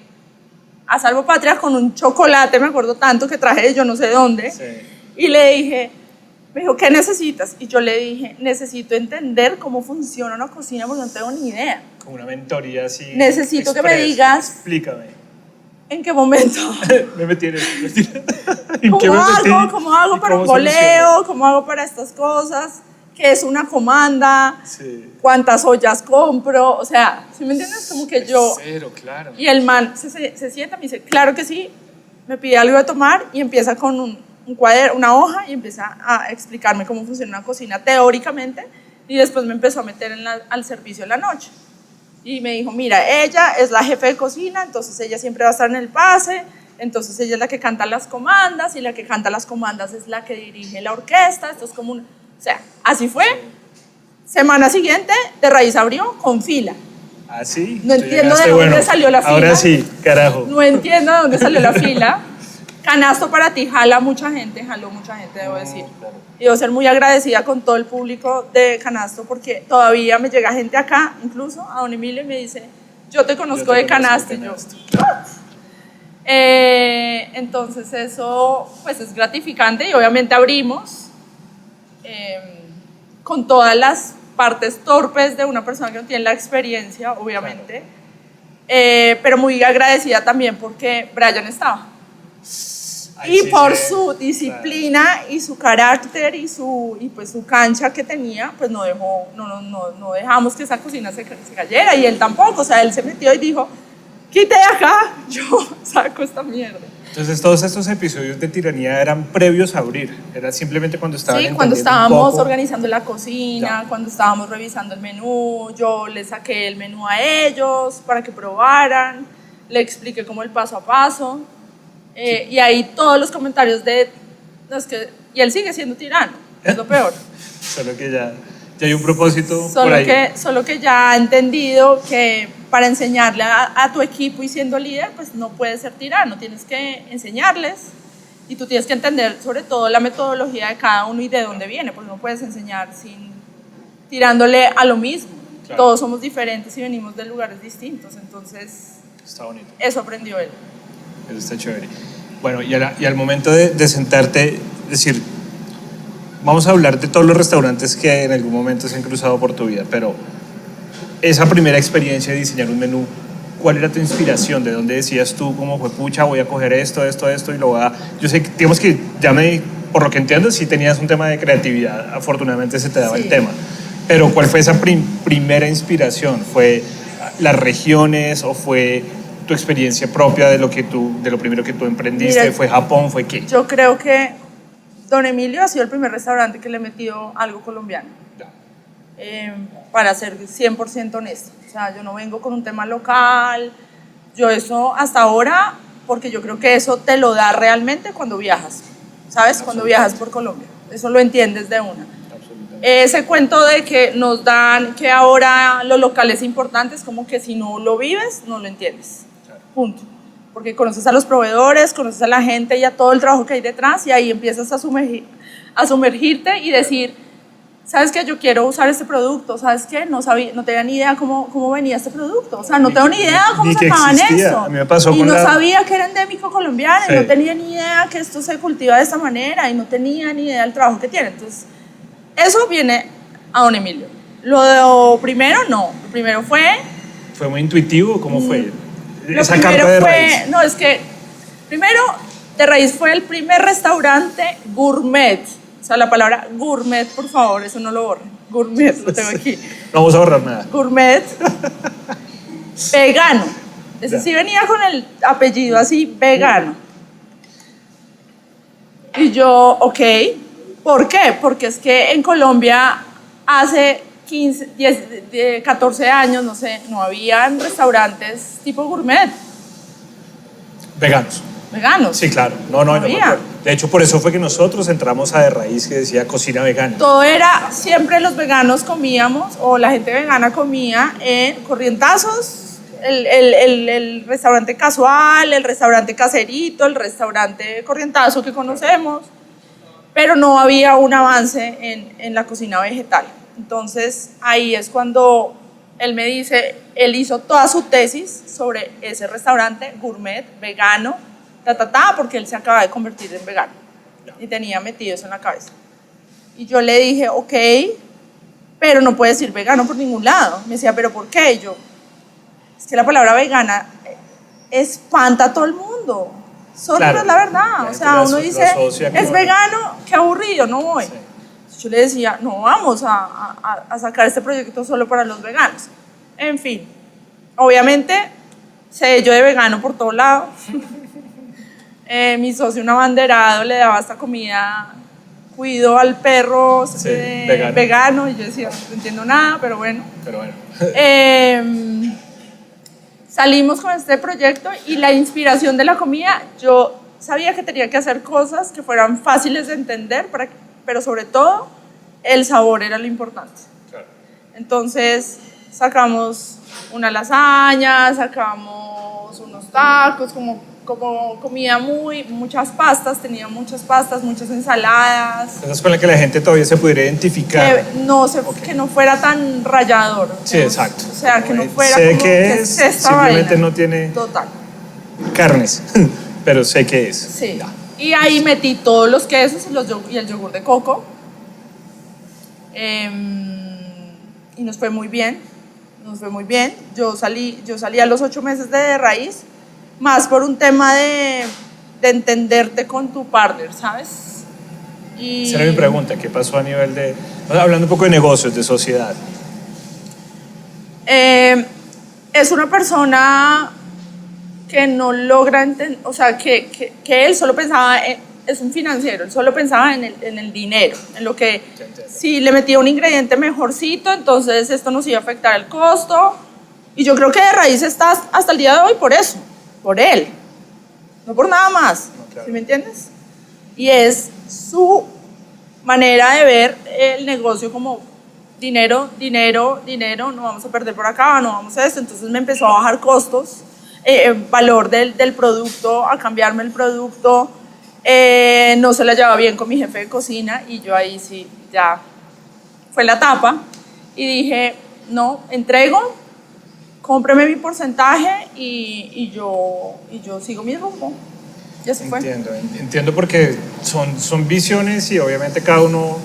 a Salvo Patria con un chocolate, me acuerdo tanto, que traje de yo no sé dónde, y le dije, me dijo, ¿qué necesitas? Y yo le dije, necesito entender cómo funciona una cocina porque no tengo ni idea. Como una mentoría así. Necesito que me digas. Explícame. ¿En qué momento? me metí en ¿Cómo hago para un goleo? ¿Cómo hago para estas cosas? ¿Qué es una comanda? Sí. ¿Cuántas ollas compro? O sea, ¿sí me entiendes? Como que yo... Cero, claro. Y el man se sienta, me dice, claro que sí, me pide algo de tomar y empieza con un cuaderno, una hoja, y empieza a explicarme cómo funciona una cocina teóricamente, y después me empezó a meter al servicio en la noche. Y me dijo, mira, ella es la jefe de cocina, entonces ella siempre va a estar en el pase, entonces ella es la que canta las comandas, y la que canta las comandas es la que dirige la orquesta. Esto es como o sea, así fue. Semana siguiente, De Raíz abrió con fila. ¿Ah, sí? No entiendo de dónde salió la fila. Ahora sí, carajo. No entiendo de dónde salió la fila. Canasto para ti jaló mucha gente, debo decir. Claro. Y debo ser muy agradecida con todo el público de Canasto, porque todavía me llega gente acá, incluso a don Emilio, y me dice, yo te conozco de Canasto. Y yo, entonces eso pues es gratificante, y obviamente abrimos con todas las partes torpes de una persona que no tiene la experiencia, obviamente, claro. Pero muy agradecida también porque Brian estaba. Y por su disciplina y su carácter y pues su cancha que tenía, pues no dejamos que esa cocina se cayera, y él tampoco. O sea, él se metió y dijo, quite de acá, yo saco esta mierda. Entonces todos estos episodios de tiranía eran previos a abrir, era simplemente cuando estaban Sí, cuando entendiendo un estábamos poco. organizando la cocina, Ya. cuando estábamos revisando el menú, yo les saqué el menú a ellos para que probaran, le expliqué como el paso a paso, y ahí todos los comentarios de, no, es que, y él sigue siendo tirano, es lo peor. Solo que ya hay un propósito por ahí. Solo que ya ha entendido que para enseñarle a tu equipo y siendo líder, pues no puedes ser tirano, tienes que enseñarles, y tú tienes que entender sobre todo la metodología de cada uno y de dónde viene, porque no puedes enseñar tirándole a lo mismo. Claro. Todos somos diferentes y venimos de lugares distintos, entonces Está bonito. eso aprendió él. Eso está chévere. Bueno, y al momento de sentarte, decir, vamos a hablar de todos los restaurantes que en algún momento se han cruzado por tu vida, pero esa primera experiencia de diseñar un menú, ¿cuál era tu inspiración? ¿De dónde decías tú, cómo fue, pucha, voy a coger esto y lo voy a... Yo sé que, digamos que por lo que entiendo, sí tenías un tema de creatividad, afortunadamente se te daba Sí. el tema, pero ¿cuál fue esa primera inspiración? ¿Fue las regiones o fue tu experiencia propia de lo primero que tú emprendiste? Mira, ¿Fue Japón? ¿Fue qué? Yo creo que Don Emilio ha sido el primer restaurante que le he metido algo colombiano. Para ser 100% honesta. O sea, yo no vengo con un tema local, yo eso hasta ahora, porque yo creo que eso te lo da realmente cuando viajas, ¿sabes? Cuando viajas por Colombia, eso lo entiendes de una. Ese cuento de que nos dan que ahora lo local es importante, es como que si no lo vives, no lo entiendes, punto. Porque conoces a los proveedores, conoces a la gente y a todo el trabajo que hay detrás, y ahí empiezas a sumergirte y decir, ¿sabes qué? Yo quiero usar este producto. ¿Sabes qué? No tenía ni idea cómo venía este producto. O sea, no tengo ni idea cómo sacaban eso. A mí me pasó y con no la... sabía que era endémico colombiano, Sí. y no tenía ni idea que esto se cultiva de esta manera, y no tenía ni idea del trabajo que tiene. Entonces, eso viene a Don Emilio. Lo primero, no. Lo primero fue... ¿Fue muy intuitivo? ¿Cómo fue? Lo Esa primero carta de fue... raíz. No, es que... Primero, de raíz fue el primer restaurante gourmet. O sea, la palabra gourmet, por favor, eso no lo borren. Gourmet, lo tengo aquí. No vamos a borrar nada. Gourmet vegano. Ese Ya. sí venía con el apellido así, vegano. Y yo, ok, ¿por qué? Porque es que en Colombia hace 14 años, no sé, no habían restaurantes tipo gourmet, Veganos. veganos. Sí, claro. No, yo me había. acuerdo. De hecho, por eso fue que nosotros entramos a De Raíz, que decía cocina vegana. Todo era, siempre los veganos comíamos, o la gente vegana comía en Corrientazos, el restaurante casual, el restaurante caserito, el restaurante Corrientazo que conocemos, pero no había un avance en la cocina vegetal. Entonces ahí es cuando él me dice, él hizo toda su tesis sobre ese restaurante gourmet, vegano, porque él se acaba de convertir en vegano y tenía metido eso en la cabeza. Y yo le dije, ok, pero no puedes decir vegano por ningún lado. Me decía, ¿pero por qué? Y yo, es que la palabra vegana espanta a todo el mundo. Sorry, Claro. pero es la verdad. La O gente sea, lo uno dice, asocia como- es vegano, qué aburrido, no voy. Sí. Yo le decía, no vamos a sacar este proyecto solo para los veganos. En fin, obviamente, sello de vegano por todo lado. Mi socio, un abanderado, le daba esta comida, cuido al perro Sí, vegano. vegano, y yo decía, no entiendo nada, pero bueno. Pero bueno. Salimos con este proyecto, y la inspiración de la comida, yo sabía que tenía que hacer cosas que fueran fáciles de entender, pero sobre todo el sabor era lo importante. Claro. Entonces sacamos una lasaña, sacamos unos tacos, como comida muchas pastas, tenía muchas pastas, muchas ensaladas, Cosas con las que la gente todavía se pudiera identificar. que no fuera tan rallador. Sí, exacto. O sea, que no fuera Sé como, que ¿qué es, esta simplemente vaina? no tiene Total. carnes, pero sé que es. Sí. Y ahí metí todos los quesos y el yogur de coco. Y nos fue muy bien. Yo salí a los 8 meses de raíz, más por un tema de de entenderte con tu partner, ¿sabes? Y esa era mi pregunta, ¿qué pasó a nivel de, hablando un poco de negocios, de sociedad? Es una persona que no logra entender, o sea, que él solo pensaba, es un financiero, él solo pensaba en el dinero, en lo que si le metía un ingrediente mejorcito, entonces esto nos iba a afectar el costo. Y yo creo que de raíz está hasta el día de hoy por eso, por él, no por nada más, No, claro. ¿Sí me entiendes? Y es su manera de ver el negocio como dinero, dinero, dinero, no vamos a perder por acá, no vamos a esto. Entonces me empezó a bajar costos, valor del producto, a cambiarme el producto. No se la llevaba bien con mi jefe de cocina y yo ahí sí, ya fue la tapa. Y dije, no, entrego, cómpreme mi porcentaje y yo sigo mi rumbo. Ya se fue. Entiendo porque son visiones y obviamente cada uno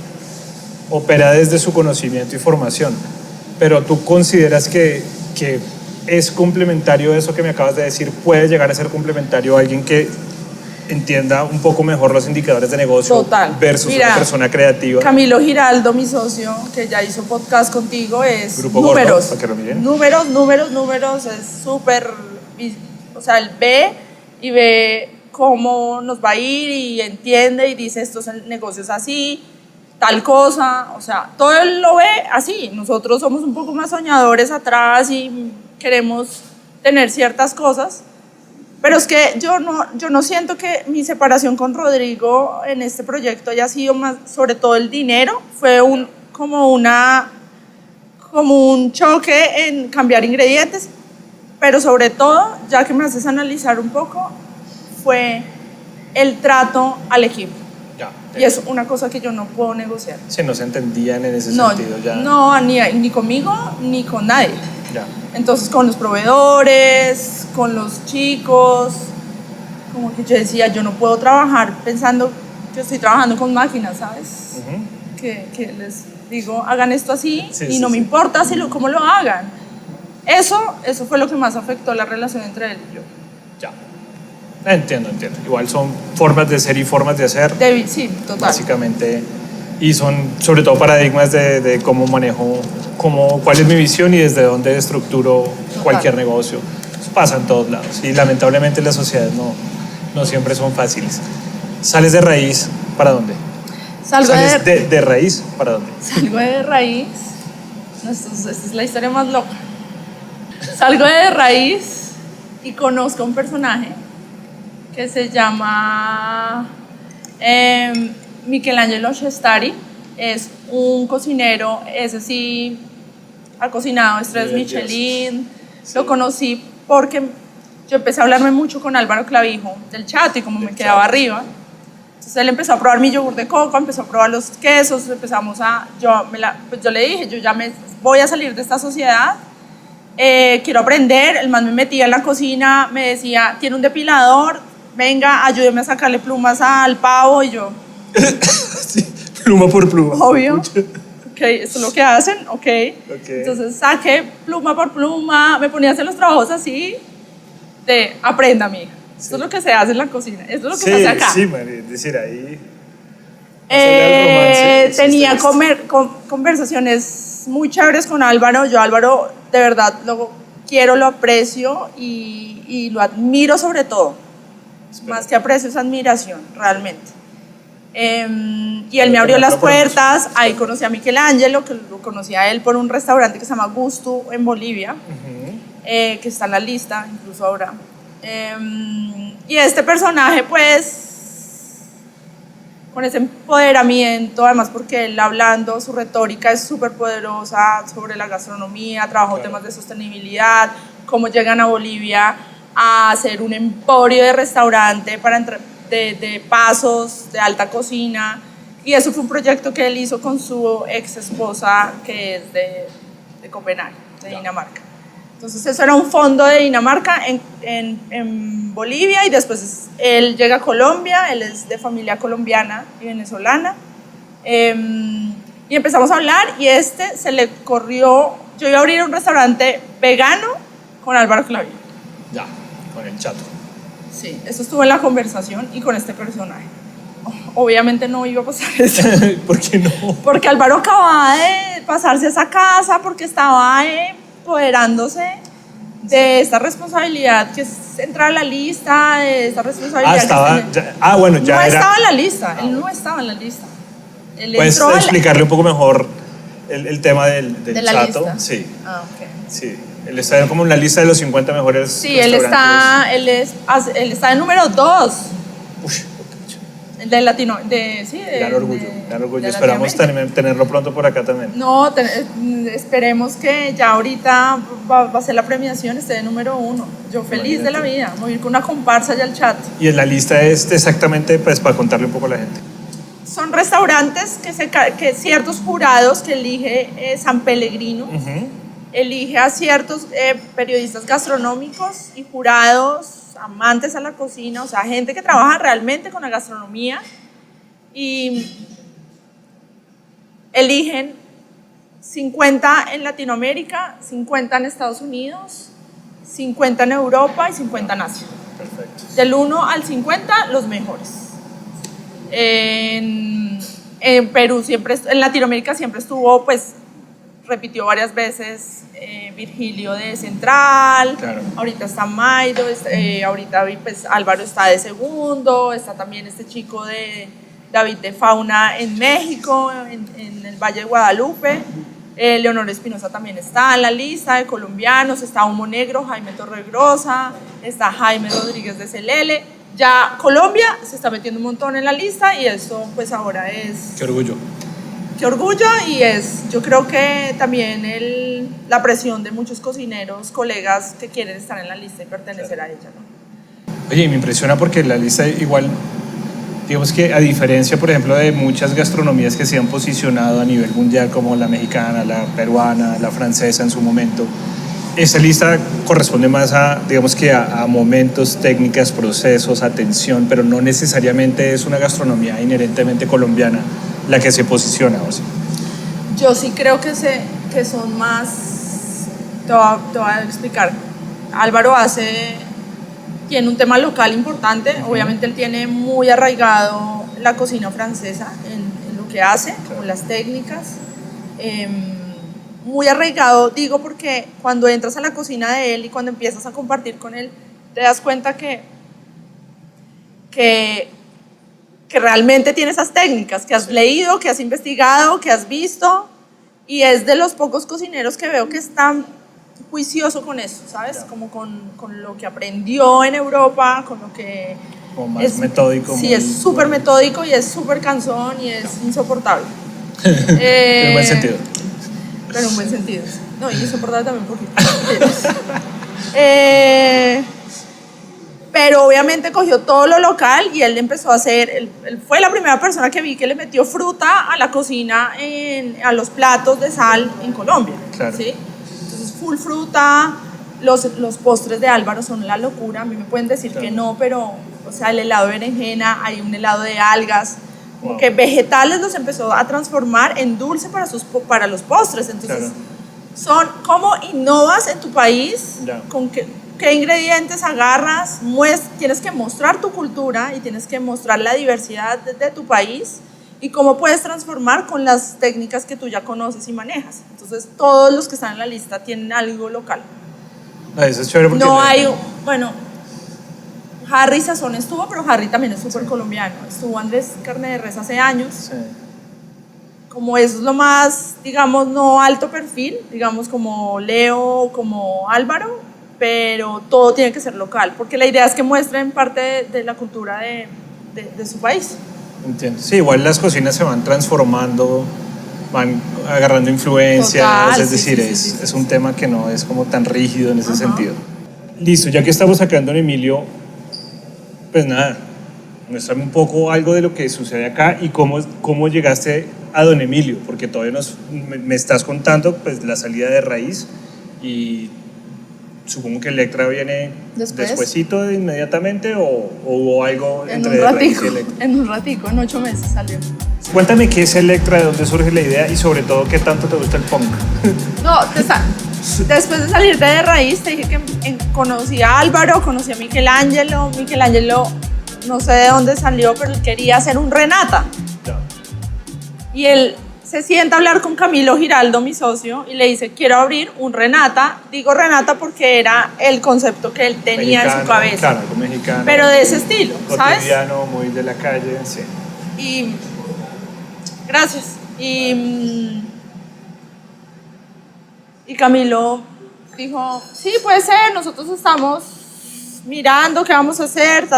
opera desde su conocimiento y formación, pero tú consideras que es complementario eso que me acabas de decir, puede llegar a ser complementario a alguien que entienda un poco mejor los indicadores de negocio. Total. Versus Mira, una persona creativa. Camilo Giraldo, mi socio, que ya hizo podcast contigo, es Grupo números. Gordo, para que lo miren. Números, es súper, o sea, él ve y ve cómo nos va a ir y entiende y dice, estos negocios así, tal cosa, o sea, todo él lo ve así. Nosotros somos un poco más soñadores atrás y queremos tener ciertas cosas, pero es que yo no siento que mi separación con Rodrigo en este proyecto haya sido más, sobre todo el dinero, fue como un choque en cambiar ingredientes, pero sobre todo, ya que me haces analizar un poco, fue el trato al equipo. Y es una cosa que yo no puedo negociar. Si no se entendían en ese sentido ya. No, ni conmigo ni con nadie. Ya. Entonces con los proveedores, con los chicos, como que yo decía, yo no puedo trabajar pensando que estoy trabajando con máquinas, ¿sabes? Uh-huh. Que les digo, hagan esto así Sí, y sí, no me sí. importa cómo lo hagan. Eso fue lo que más afectó la relación entre él y yo. Ya. Entiendo. Igual son formas de ser y formas de hacer. Sí, total. Básicamente. Y son sobre todo paradigmas de cómo manejo, cuál es mi visión y desde dónde estructuro cualquier negocio. Eso pasa en todos lados. Y lamentablemente las sociedades no siempre son fáciles. ¿Sales de raíz para dónde? ¿Sales de raíz para dónde? Salgo de raíz. No, esta es la historia más loca. Salgo de raíz y conozco a un personaje que se llama Michelangelo Cestari. Es un cocinero, ese sí ha cocinado estrellas Michelin. Sí. Lo conocí porque yo empecé a hablarme mucho con Álvaro Clavijo del Chato y como me quedaba arriba. Entonces él empezó a probar mi yogur de coco, empezó a probar los quesos, yo le dije, yo ya me voy a salir de esta sociedad, quiero aprender. El man me metía en la cocina, me decía, tiene un depilador, venga, ayúdeme a sacarle plumas al pavo, y yo... Sí, pluma por pluma. Obvio. Ok, eso es lo que hacen, ok. Entonces saqué pluma por pluma, me ponía a hacer los trabajos así, de aprenda, amiga. Sí. Esto es lo que se hace en la cocina, esto es lo que se hace acá. Sí, María, es decir, ahí... tenía conversaciones muy chéveres con Álvaro. Yo Álvaro de verdad lo quiero, lo aprecio y lo admiro sobre todo. Más que aprecio es admiración, realmente. Y él me abrió las puertas. Ahí conocí a Michelangelo, que lo conocí a él por un restaurante que se llama Gusto en Bolivia, que está en la lista incluso ahora. Y este personaje, pues, con ese empoderamiento, además porque él hablando, su retórica es súper poderosa sobre la gastronomía, trabajó temas de sostenibilidad, cómo llegan a Bolivia a hacer un emporio de restaurante de pasos, de alta cocina. Y eso fue un proyecto que él hizo con su ex esposa, que es de Copenhague, de Dinamarca. Entonces eso era un fondo de Dinamarca en Bolivia, y después él llega a Colombia, él es de familia colombiana y venezolana, y empezamos a hablar, y se le corrió, yo iba a abrir un restaurante vegano con Álvaro Clavijo. Ya, con el Chato. Sí, eso estuvo en la conversación y con este personaje. Obviamente no iba a pasar eso. ¿Por qué no? Porque Álvaro acababa de pasarse a esa casa porque estaba empoderándose de esta responsabilidad que es entrar a la lista, de esta responsabilidad. Bueno, ya no era. estaba en la lista, él no estaba en la lista. Él ¿Puedes entró explicarle un poco mejor el tema del de la chato? lista. Sí. Ok. Sí. Él está como en la lista de los 50 mejores Sí, él restaurantes. está en número 2. Uy, De Latino, gran orgullo. de Esperamos tenerlo pronto por acá también. No, esperemos que ya ahorita va a ser la premiación, esté de número 1. Yo feliz de la vida, voy a ir con una comparsa allá al chat. Y en la lista es exactamente, pues, para contarle un poco a la gente. Son restaurantes que ciertos jurados que elige San Pellegrino, elige a ciertos periodistas gastronómicos y jurados amantes a la cocina, o sea, gente que trabaja realmente con la gastronomía y eligen 50 en Latinoamérica, 50 en Estados Unidos, 50 en Europa y 50 en Asia. Perfecto. Del 1 al 50, los mejores. En Perú siempre, en Latinoamérica siempre estuvo, pues, repitió varias veces Virgilio de Central, claro. Ahorita está Maido, ahorita pues Álvaro está de segundo, está también este chico de David de Fauna en México, en el Valle de Guadalupe, Leonor Espinosa también está en la lista de colombianos, está Humo Negro, Jaime Torregrosa, está Jaime Rodríguez de Celele. Ya Colombia se está metiendo un montón en la lista y eso pues ahora es... Qué orgullo. Qué orgullo y yo creo que también la presión de muchos cocineros, colegas que quieren estar en la lista y pertenecer a ella, ¿no? Oye, me impresiona porque la lista igual, digamos que a diferencia, por ejemplo, de muchas gastronomías que se han posicionado a nivel mundial, como la mexicana, la peruana, la francesa en su momento, esta lista corresponde más digamos que a momentos, técnicas, procesos, atención, pero no necesariamente es una gastronomía inherentemente colombiana la que se posiciona. O sea. Yo sí creo que son más, te voy a explicar. Álvaro tiene un tema local importante, obviamente él tiene muy arraigado la cocina francesa en lo que hace, con las técnicas, muy arraigado, digo, porque cuando entras a la cocina de él y cuando empiezas a compartir con él, te das cuenta que realmente tiene esas técnicas, que has leído, que has investigado, que has visto, y es de los pocos cocineros que veo que es tan juicioso con eso, ¿sabes? Como con lo que aprendió en Europa, con lo que... Como más metódico. Sí, es súper metódico y es súper cansón y es insoportable. En un buen sentido. Pero en un buen sentido. No, y insoportable también un poquito. Pero obviamente cogió todo lo local y él empezó a hacer, él fue la primera persona que vi que le metió fruta a la cocina, a los platos de sal en Colombia. Claro. ¿Sí? Entonces, full fruta, los postres de Álvaro son la locura, a mí me pueden decir que no, pero, o sea, el helado de berenjena, hay un helado de algas, como que vegetales los empezó a transformar en dulce para los postres, entonces son como innovas en tu país, con qué ingredientes agarras, tienes que mostrar tu cultura y tienes que mostrar la diversidad de tu país y cómo puedes transformar con las técnicas que tú ya conoces y manejas. Entonces, todos los que están en la lista tienen algo local. Eso es chévere porque... No hay, bueno, Harry Sazón estuvo, pero Harry también es súper colombiano. Estuvo Andrés Carne de Res hace años. Sí. Como es lo más, digamos, no alto perfil, digamos como Leo, como Álvaro, pero todo tiene que ser local, porque la idea es que muestren parte de la cultura de su país. Entiendo. Sí, igual las cocinas se van transformando, van agarrando influencias, Total, es decir, sí. Es un tema que no es como tan rígido en ese sentido. Listo, ya que estamos acá en Don Emilio, pues nada, muéstrame un poco algo de lo que sucede acá y cómo llegaste a Don Emilio, porque todavía me estás contando pues la salida de Raíz y supongo que Electra viene despuesito inmediatamente o hubo algo entre Raíz y Electra. En un ratico, en 8 meses salió. Cuéntame qué es Electra, de dónde surge la idea y sobre todo qué tanto te gusta el punk. No, después de salir de Raíz, te dije que conocí a Álvaro, conocí a Michelangelo. Michelangelo, no sé de dónde salió, pero él quería hacer un Renata. Ya. Y él se sienta a hablar con Camilo Giraldo, mi socio, y le dice, quiero abrir un Renata. Digo Renata porque era el concepto que él tenía Mexicano, en su cabeza. Claro, algo mexicano. Pero de ese estilo, ¿sabes? Cotidiano, muy de la calle, sí. Y gracias. Y Camilo dijo, sí, puede ser, nosotros estamos mirando qué vamos a hacer,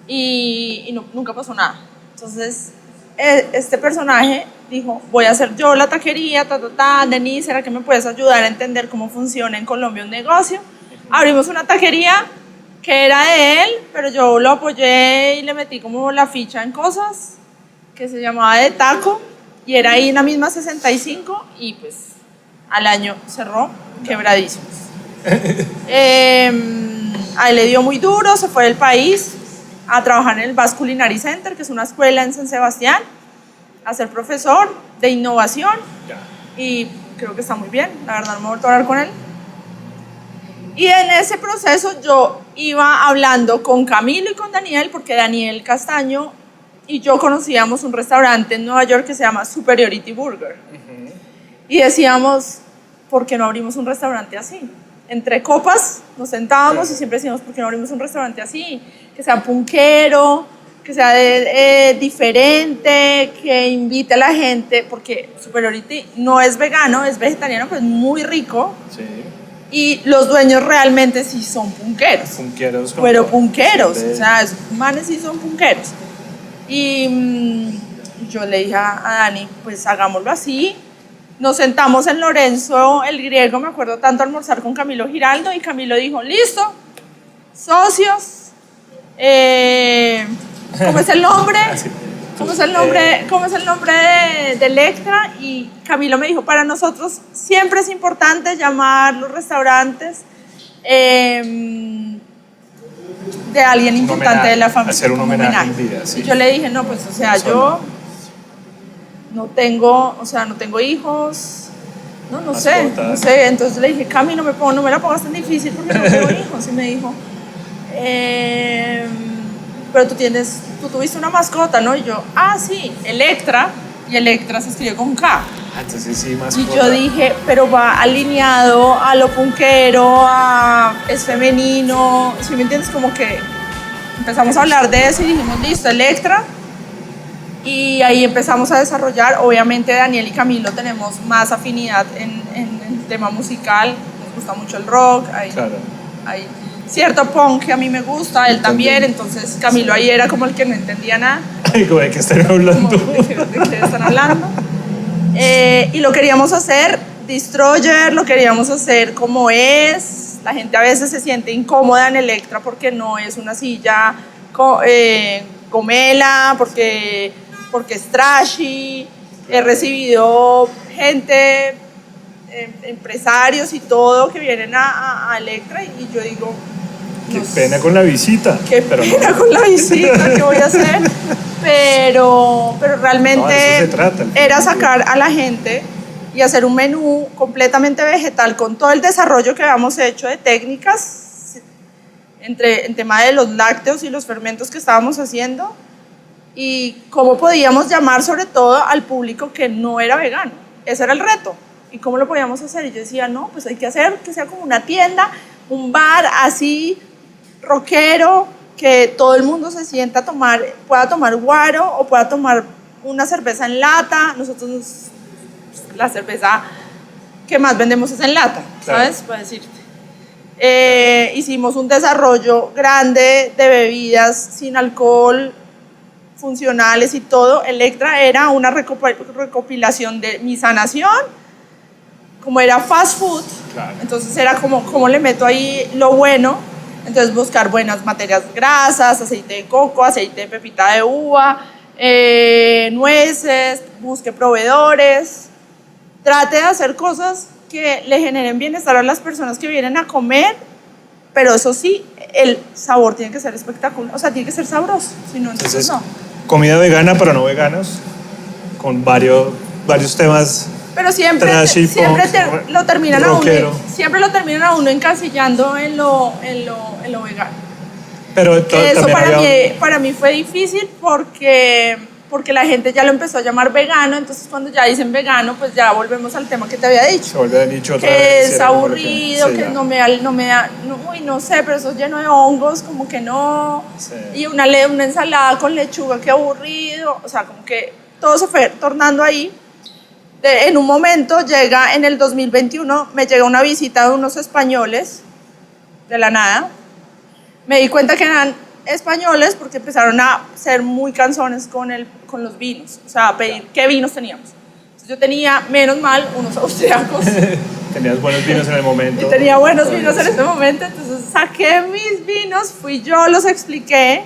y nunca pasó nada. Entonces, este personaje dijo, voy a hacer yo la taquería, Denise, ¿será que me puedes ayudar a entender cómo funciona en Colombia un negocio? Abrimos una taquería que era de él, pero yo lo apoyé y le metí como la ficha en cosas, que se llamaba De Taco, y era ahí en la misma 65, y pues al año cerró, quebradísimos. A él le dio muy duro, se fue del país a trabajar en el Basque Culinary Center, que es una escuela en San Sebastián, a ser profesor de innovación, y creo que está muy bien, la verdad no me he vuelto a hablar con él. Y en ese proceso yo iba hablando con Camilo y con Daniel, porque Daniel Castaño y yo conocíamos un restaurante en Nueva York que se llama Superiority Burger. Y decíamos, ¿por qué no abrimos un restaurante así? Entre copas nos sentábamos y siempre decíamos, ¿por qué no abrimos un restaurante así? Que sea punkero, que sea diferente, que invite a la gente, porque Superiority no es vegano, es vegetariano, pero es muy rico. Sí. Y los dueños realmente sí son punkeros. Punkeros. Pero punkeros, o sea, esos manes sí son punkeros. Y yo le dije a Dani, pues hagámoslo así. Nos sentamos en Lorenzo el Griego, me acuerdo tanto, almorzar con Camilo Giraldo, y Camilo dijo, listo, socios, ¿cómo es el nombre? ¿Cómo es el nombre de Electra? Y Camilo me dijo, para nosotros siempre es importante llamar los restaurantes de alguien importante de la familia. Hacer un homenaje en vida, sí. Y yo le dije, no, pues, o sea, yo no tengo hijos, no sé. Entonces le dije, Cami, no me la pongas tan difícil porque no tengo hijos. Y me dijo, pero tú tuviste una mascota, ¿no? Y yo, sí, Electra, y Electra se escribió con K. Entonces sí, mascota. Y yo dije, pero va alineado a lo punkero, es femenino, ¿sí me entiendes? Como que empezamos a hablar de eso y dijimos, listo, Electra. Y ahí empezamos a desarrollar. Obviamente Daniel y Camilo tenemos más afinidad en el tema musical, nos gusta mucho el rock, hay cierto punk que a mí me gusta, él también, entonces Camilo ahí era como el que no entendía nada. ¿De qué están hablando? ¿De qué están hablando? Y lo queríamos hacer Destroyer, lo queríamos hacer como es. La gente a veces se siente incómoda en Electra porque no es una silla gomela, porque es trashy. He recibido gente, empresarios y todo que vienen a Electra, y yo digo, qué pena con la visita. Con la visita, ¿qué voy a hacer? Pero realmente era sacar a la gente y hacer un menú completamente vegetal con todo el desarrollo que habíamos hecho de técnicas en tema de los lácteos y los fermentos que estábamos haciendo, y cómo podíamos llamar sobre todo al público que no era vegano. Ese era el reto. ¿Y cómo lo podíamos hacer? Y yo decía, no, pues hay que hacer que sea como una tienda, un bar así rockero, que todo el mundo se sienta pueda tomar guaro o pueda tomar una cerveza en lata. Nosotros la cerveza que más vendemos es en lata, ¿sabes? Para decirte. Hicimos un desarrollo grande de bebidas sin alcohol, funcionales y todo. Electra era una recopilación de mi sanación, como era fast food, entonces era como le meto ahí lo bueno. Entonces buscar buenas materias grasas, aceite de coco, aceite de pepita de uva, nueces, busque proveedores, trate de hacer cosas que le generen bienestar a las personas que vienen a comer, pero eso sí, el sabor tiene que ser espectacular, o sea, tiene que ser sabroso, si no, entonces no. comida vegana para no veganos, con varios temas. Pero siempre trashy, siempre punk, lo terminan a uno, rockero. siempre lo terminan a uno encasillando en lo vegano. Pero Que eso también para mí fue difícil porque la gente ya lo empezó a llamar vegano, entonces cuando ya dicen vegano, pues ya volvemos al tema que te había dicho. se vuelve de nicho otra Que vez, es era como lo aburrido, sí, que ya. no me da, no sé, pero eso es lleno de hongos, como que no. Sí. Y una ensalada con lechuga, qué aburrido. O sea, como que todo se fue tornando ahí. En un momento llega, en el 2021, me llega una visita de unos españoles, de la nada. Me di cuenta que eran españoles porque empezaron a ser muy cansones con los vinos, o sea, a pedir qué vinos teníamos. Entonces yo tenía, menos mal, unos austriacos. Tenías buenos vinos en el momento. Y tenía buenos vinos en ese momento, entonces saqué mis vinos, fui yo, los expliqué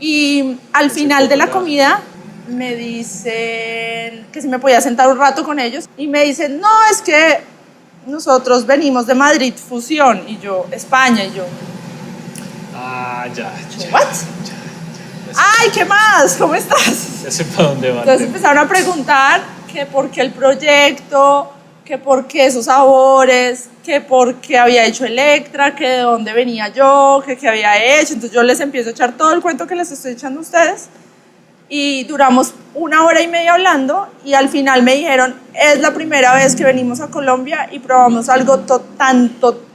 y al final de la comida me dicen que si me podía sentar un rato con ellos y me dicen, no, es que nosotros venimos de Madrid Fusión y yo, España, y yo, Ah, ya. ¿what? Ay, ¿qué más? ¿Cómo estás? Ya sé para dónde va. Entonces empezaron a preguntar que por qué el proyecto, que por qué esos sabores, que por qué había hecho Electra, que de dónde venía yo, que qué había hecho. Entonces yo les empiezo a echar todo el cuento que les estoy echando a ustedes y duramos 1 hora y media hablando y al final me dijeron, es la primera vez que venimos a Colombia y probamos algo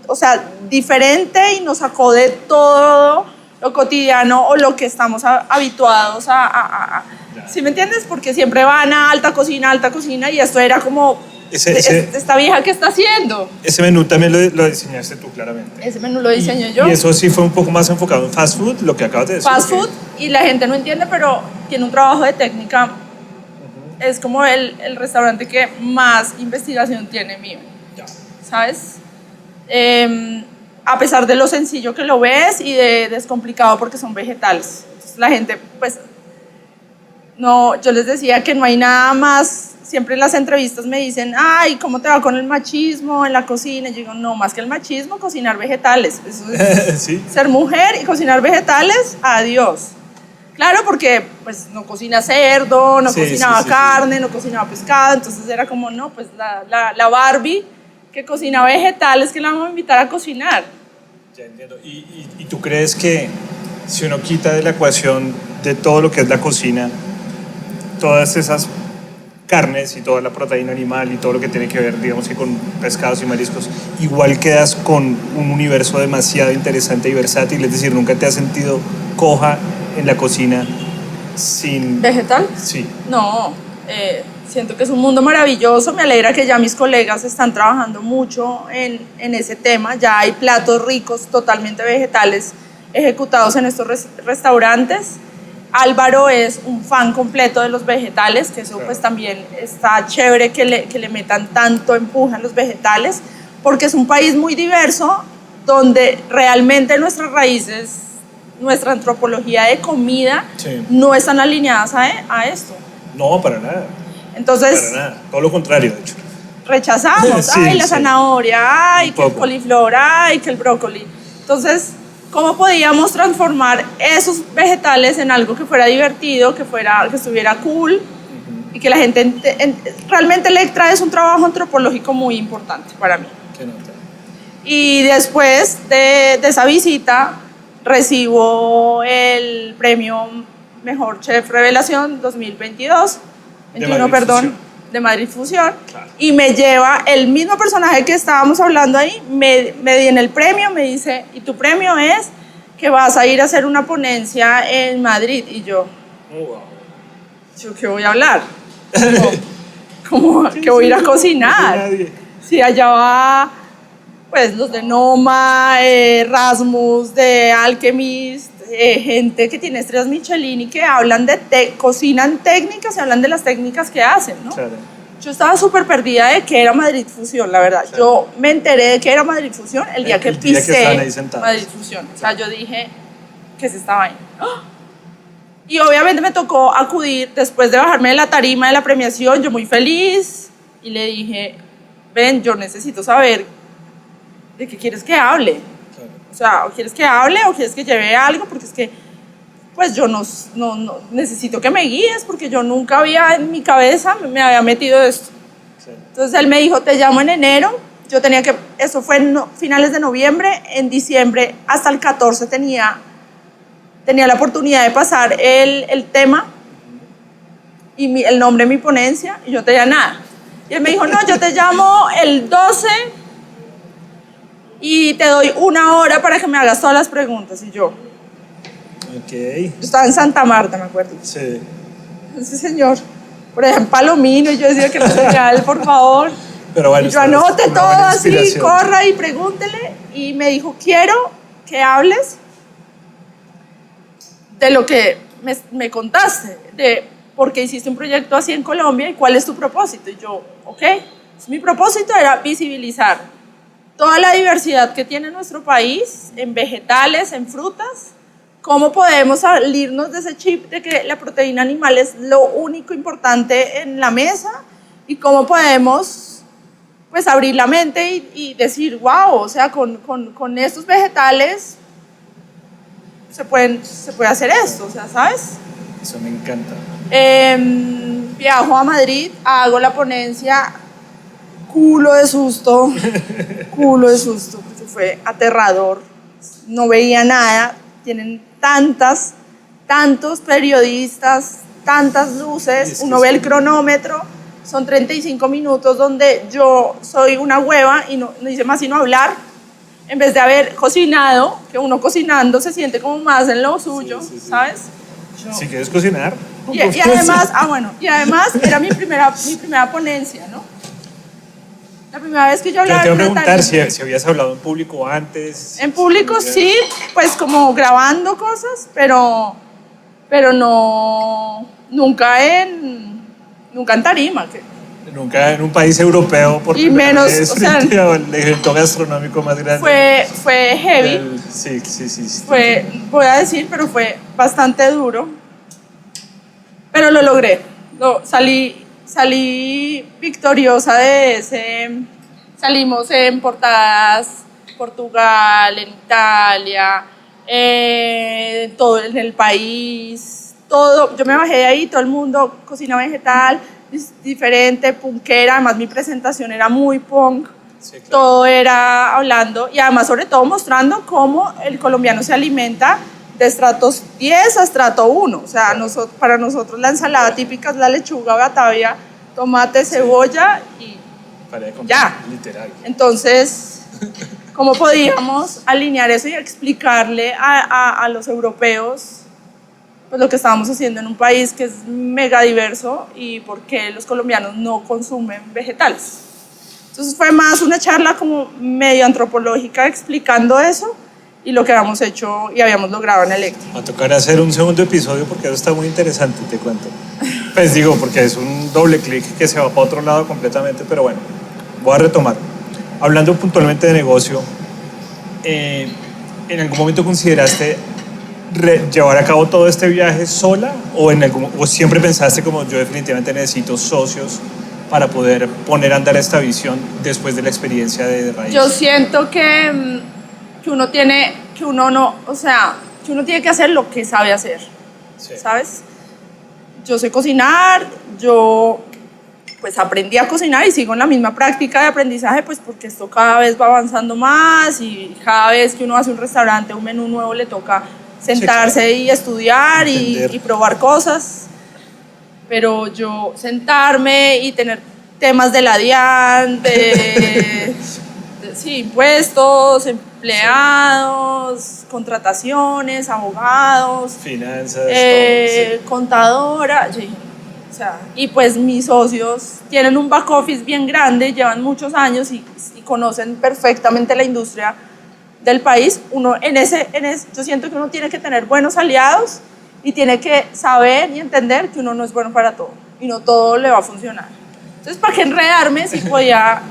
o sea, diferente y nos sacó de todo lo cotidiano o lo que estamos habituados a. ¿Sí me entiendes? Porque siempre van a alta cocina y esto era como, esta vieja, ¿qué está haciendo? Ese menú también lo diseñaste tú, claramente. Ese menú lo diseñé yo. Y eso sí fue un poco más enfocado en fast food, lo que acabas de decir. Fast food, y la gente no entiende, pero tiene un trabajo de técnica. Es como el restaurante que más investigación tiene mío. Ya. ¿Sabes? A pesar de lo sencillo que lo ves y de descomplicado porque son vegetales. Entonces la gente, pues, no, yo les decía que no hay nada más. Siempre en las entrevistas me dicen, ay, ¿cómo te va con el machismo en la cocina? Y yo digo, no, más que el machismo, cocinar vegetales. Eso es ¿Sí? ser mujer y cocinar vegetales, adiós. Claro, porque pues no cocina cerdo, no cocinaba carne, no cocinaba pescado, entonces era como, no, pues la Barbie que cocina vegetales, que la vamos a invitar a cocinar. Ya entiendo. ¿Y tú crees que si uno quita de la ecuación de todo lo que es la cocina, todas esas carnes y toda la proteína animal y todo lo que tiene que ver, digamos que con pescados y mariscos, igual quedas con un universo demasiado interesante y versátil? Es decir, ¿nunca te has sentido coja en la cocina sin... ¿Vegetal? Sí. No, siento que es un mundo maravilloso. Me alegra que ya mis colegas están trabajando mucho en ese tema. Ya hay platos ricos totalmente vegetales ejecutados en estos restaurantes. Álvaro es un fan completo de los vegetales, que eso pues también está chévere que le metan tanto empuje a los vegetales, porque es un país muy diverso donde realmente nuestras raíces, nuestra antropología de comida no están alineadas a esto. No, para nada. Entonces, para nada. Todo lo contrario, de hecho. Rechazamos, Sí, ay, la sí. zanahoria, ay, Un que el poco. coliflor, ay, que el brócoli. Entonces, ¿cómo podíamos transformar esos vegetales en algo que fuera divertido, que estuviera cool y que la gente... Realmente Electra es un trabajo antropológico muy importante para mí. Qué nota. Y después de esa visita recibo el premio Mejor Chef Revelación 2022, 21, Madrid perdón, Fusión. de Madrid Fusión. Claro. Y me lleva el mismo personaje que estábamos hablando ahí, me viene el premio, me dice, y tu premio es que vas a ir a hacer una ponencia en Madrid. Y yo, ¿yo qué voy a hablar? Como que voy a ir a cocinar. Nadie. Sí, allá va, pues, los de Noma, Rasmus, de Alchemist, gente que tiene estrellas Michelin y que hablan de cocinan técnicas y hablan de las técnicas que hacen, ¿no? Claro. Yo estaba súper perdida de qué era Madrid Fusión, la verdad. Claro. Yo me enteré de qué era Madrid Fusión el día que El día que estaban ahí pisé sentados. Madrid Fusión. O sea, yo dije, ¿qué es esta vaina? ¡Ah! Y obviamente me tocó acudir, después de bajarme de la tarima de la premiación, yo muy feliz, y le dije, ven, yo necesito saber de qué quieres que hable. Claro. O sea, o quieres que hable o quieres que lleve algo, porque es que pues yo no necesito que me guíes porque yo nunca había en mi cabeza me había metido esto. Sí. Entonces él me dijo, te llamo en enero. Yo tenía que, eso fue en finales de noviembre, en diciembre hasta el 14 tenía la oportunidad de pasar el tema y el nombre de mi ponencia, y yo tenía nada. Y él me dijo, no, yo te llamo el 12 y te doy 1 hora para que me hagas todas las preguntas. Y yo estaba en Santa Marta, me acuerdo. Sí. Sí, señor. Por ejemplo, en Palomino, y yo decía que no se real, por favor. Pero bueno, y yo anote todo así, inspiración. corra y pregúntele. Y me dijo, quiero que hables de lo que me contaste, de por qué hiciste un proyecto así en Colombia y cuál es tu propósito. Y yo, ok, mi propósito era visibilizar toda la diversidad que tiene nuestro país en vegetales, en frutas, cómo podemos salirnos de ese chip de que la proteína animal es lo único importante en la mesa y cómo podemos pues abrir la mente y decir, wow, o sea, con estos vegetales se puede hacer esto, o sea, ¿sabes? Eso me encanta. Viajo a Madrid, hago la ponencia, culo de susto, porque fue aterrador, no veía nada, tienen tantos periodistas, tantas luces, uno ve el cronómetro, son 35 minutos donde yo soy una hueva y no hice más sino hablar, en vez de haber cocinado, que uno cocinando se siente como más en lo suyo, sí. ¿Sabes? Si quieres cocinar. Y además, era mi primera ponencia, ¿no? La primera vez que yo hablaba. Te voy a preguntar si habías hablado en público antes. En público sí, pues como grabando cosas, pero no, nunca en tarima. Nunca en un país europeo, porque y menos, es frente al evento gastronómico más grande. Fue heavy. Sí. Voy a decir, pero fue bastante duro. Pero lo logré. Salí victoriosa de ese. Salimos en portadas Portugal, en Italia, todo en el país. Todo. Yo me bajé de ahí, todo el mundo cocina vegetal. Diferente, punkera, además mi presentación era muy punk, sí, claro. Todo era hablando y además sobre todo mostrando cómo el colombiano se alimenta de estratos 10 a estrato 1, o sea, claro. Para nosotros la ensalada típica es la lechuga, batavia, tomate, cebolla y ya, literal. Entonces, ¿cómo podíamos alinear eso y explicarle a los europeos pues lo que estábamos haciendo en un país que es mega diverso y por qué los colombianos no consumen vegetales? Entonces fue más una charla como medio antropológica explicando eso y lo que habíamos hecho y habíamos logrado en Electra. Va a tocar hacer un segundo episodio porque eso está muy interesante, te cuento. Pues digo, porque es un doble clic que se va para otro lado completamente, pero bueno, voy a retomar. Hablando puntualmente de negocio, ¿en algún momento consideraste llevar a cabo todo este viaje sola o siempre pensaste como yo definitivamente necesito socios para poder poner a andar esta visión después de la experiencia de Raíz? Yo siento que uno tiene que hacer lo que sabe hacer, sí. ¿Sabes? Yo sé cocinar, yo pues aprendí a cocinar y sigo en la misma práctica de aprendizaje pues porque esto cada vez va avanzando más y cada vez que uno hace un restaurante, un menú nuevo le toca sentarse y estudiar y probar cosas, pero yo sentarme y tener temas de la DIAN, de impuestos, empleados, contrataciones, abogados, finanzas, contadora, sí. O sea, y pues mis socios tienen un back office bien grande, llevan muchos años y conocen perfectamente la industria del país. Uno yo siento que uno tiene que tener buenos aliados y tiene que saber y entender que uno no es bueno para todo y no todo le va a funcionar. Entonces, ¿para qué enredarme si podías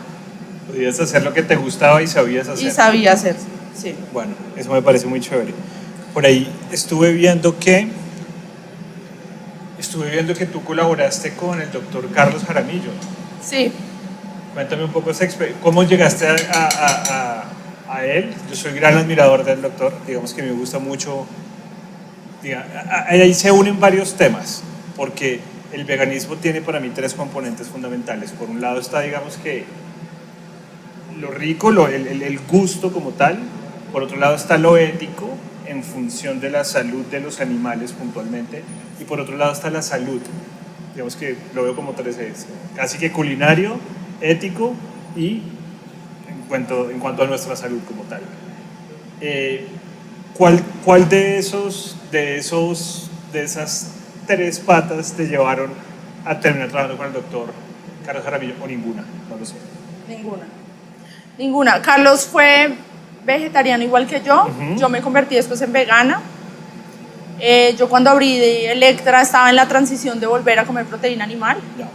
hacer lo que te gustaba y sabías hacer? Y sabía hacer, sí. Bueno, eso me parece muy chévere. Por ahí estuve viendo que tú colaboraste con el doctor Carlos Jaramillo. Sí. Cuéntame un poco esa experiencia. ¿Cómo llegaste a él? Yo soy gran admirador del doctor, digamos que me gusta mucho ahí se unen varios temas, porque el veganismo tiene para mí tres componentes fundamentales. Por un lado está, digamos que, lo rico, el gusto como tal. Por otro lado está lo ético, en función de la salud de los animales puntualmente. Y por otro lado está la salud. Digamos que lo veo como tres ejes. Casi que culinario, ético y en cuanto a nuestra salud como tal. ¿Cuál de esas tres patas te llevaron a terminar trabajando con el doctor Carlos Jaramillo, o ninguna? No lo sé. Ninguna. Carlos fue vegetariano igual que yo. Yo me convertí después en vegana. Yo cuando abrí Electra estaba en la transición de volver a comer proteína animal. Ya.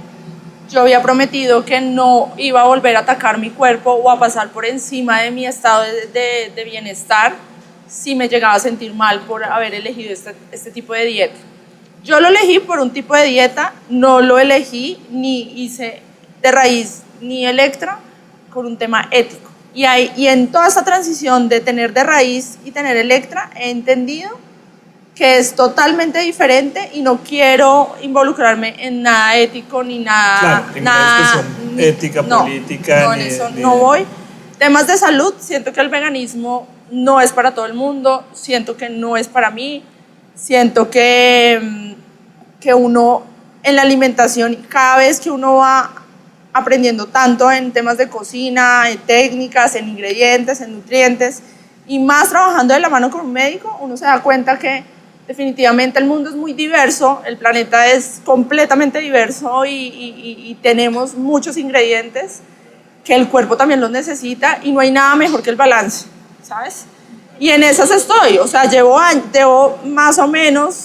Yo había prometido que no iba a volver a atacar mi cuerpo o a pasar por encima de mi estado de bienestar si me llegaba a sentir mal por haber elegido este tipo de dieta. Yo lo elegí por un tipo de dieta, no lo elegí ni hice de raíz ni Electra por un tema ético. Y en toda esta transición de tener de raíz y tener Electra he entendido que es totalmente diferente y no quiero involucrarme en nada ético ni nada. Claro, ninguna discusión ética, política. No, en eso no voy. Temas de salud, siento que el veganismo no es para todo el mundo, siento que no es para mí, siento que uno en la alimentación, cada vez que uno va aprendiendo tanto en temas de cocina, en técnicas, en ingredientes, en nutrientes, y más trabajando de la mano con un médico, uno se da cuenta que definitivamente el mundo es muy diverso, el planeta es completamente diverso y tenemos muchos ingredientes que el cuerpo también los necesita y no hay nada mejor que el balance, ¿sabes? Y en esas estoy, o sea, llevo más o menos,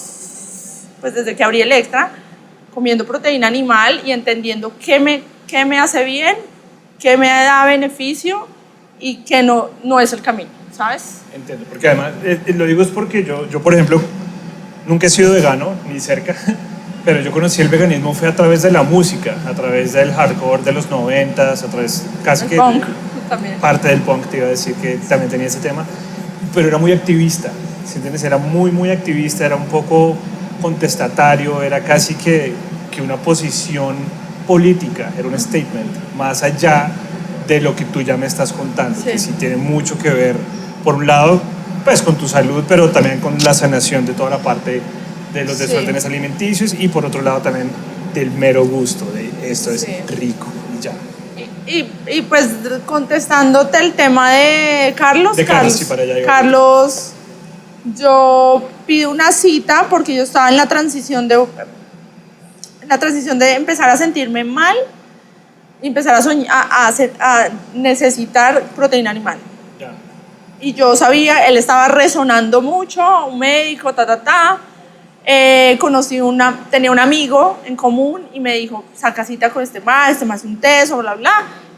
pues desde que abrí Electra, comiendo proteína animal y entendiendo qué me hace bien, qué me da beneficio y qué no es el camino, ¿sabes? Entiendo, porque además, lo digo es porque yo, por ejemplo, nunca he sido vegano, ni cerca, pero yo conocí el veganismo fue a través de la música, a través del hardcore de los 90s, a través casi que punk también. Parte del punk, te iba a decir que también tenía ese tema, pero era muy activista, ¿sí entiendes? Era muy activista, era un poco contestatario, era casi que una posición política, era un statement, más allá de lo que tú ya me estás contando, sí. Que sí tiene mucho que ver, por un lado, pues con tu salud, pero también con la sanación de toda la parte de los desórdenes alimenticios y por otro lado también del mero gusto, de esto es rico y ya. Y pues contestándote el tema de Carlos. Sí, para allá Carlos, yo pido una cita porque yo estaba en la transición de empezar a sentirme mal y empezar a necesitar proteína animal. Y yo sabía, él estaba resonando mucho, un médico, tenía un amigo en común y me dijo, saca cita con este más hace un test, bla, bla.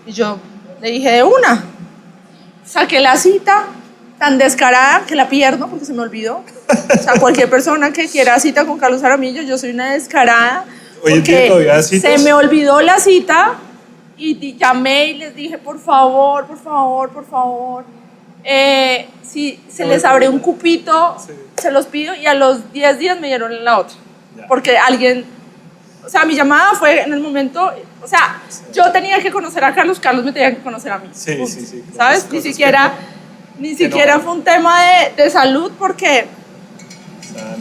Y yo le dije de una. Saqué la cita tan descarada que la pierdo porque se me olvidó. O sea, cualquier persona que quiera cita con Carlos Jaramillo, yo soy una descarada. Oye, porque todavía se me olvidó la cita y llamé y les dije, por favor, si se les abre un cupito, se los pido, y a los 10 días me dieron la otra. Porque alguien, o sea, mi llamada fue en el momento, o sea, yo tenía que conocer a Carlos me tenía que conocer a mí. Sí. ¿Sabes? Ni siquiera fue un tema de salud porque...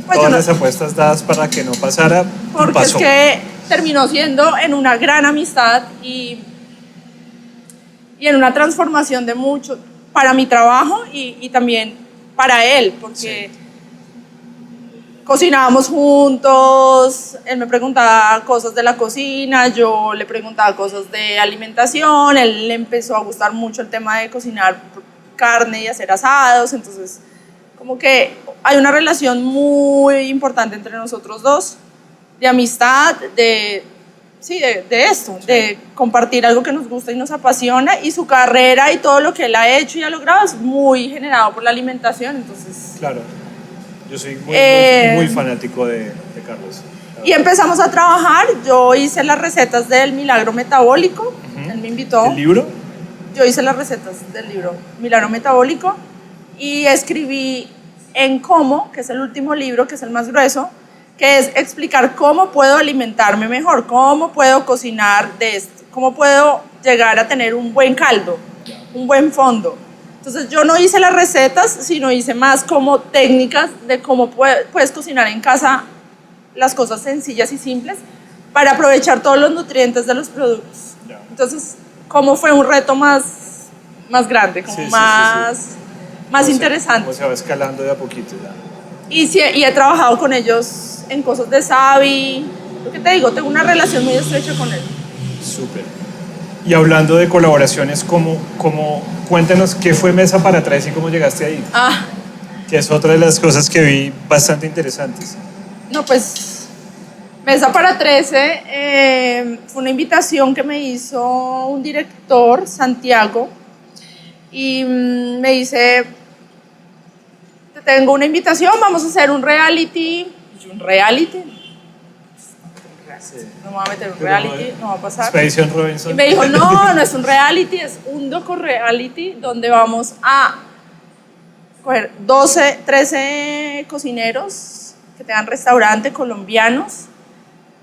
Pues todas las apuestas dadas para que no pasara, porque pasó. Es que terminó siendo en una gran amistad y en una transformación de mucho para mi trabajo y también para él, porque cocinábamos juntos, él me preguntaba cosas de la cocina, yo le preguntaba cosas de alimentación, él le empezó a gustar mucho el tema de cocinar carne y hacer asados, entonces como que hay una relación muy importante entre nosotros dos, de amistad, de esto, de compartir algo que nos gusta y nos apasiona, y su carrera y todo lo que él ha hecho y ha logrado es muy generado por la alimentación, entonces... Claro, yo soy muy fanático de Carlos. Y empezamos a trabajar, yo hice las recetas del Milagro Metabólico, él me invitó. ¿El libro? Yo hice las recetas del libro Milagro Metabólico y escribí en Cómo, que es el último libro, que es el más grueso, que es explicar cómo puedo alimentarme mejor, cómo puedo cocinar de esto, cómo puedo llegar a tener un buen caldo, un buen fondo. Entonces yo no hice las recetas, sino hice más como técnicas de cómo puedes cocinar en casa las cosas sencillas y simples para aprovechar todos los nutrientes de los productos. Entonces, como fue un reto más grande, como más interesante. Como se va escalando de a poquito ya. Y he trabajado con ellos en cosas de Savi. Lo que te digo, tengo una relación muy estrecha con ellos. Súper. Y hablando de colaboraciones, cuéntanos qué fue Mesa para Tres y cómo llegaste ahí. Que es otra de las cosas que vi bastante interesantes. No, pues Mesa para 13 fue una invitación que me hizo un director, Santiago, y me dice, te tengo una invitación, vamos a hacer un reality. ¿Un reality? Sí. No me voy a meter un reality, no va a pasar. Expedición Robinson. Y me dijo, no es un reality, es un docu-reality donde vamos a coger 13 cocineros que tengan restaurante colombianos.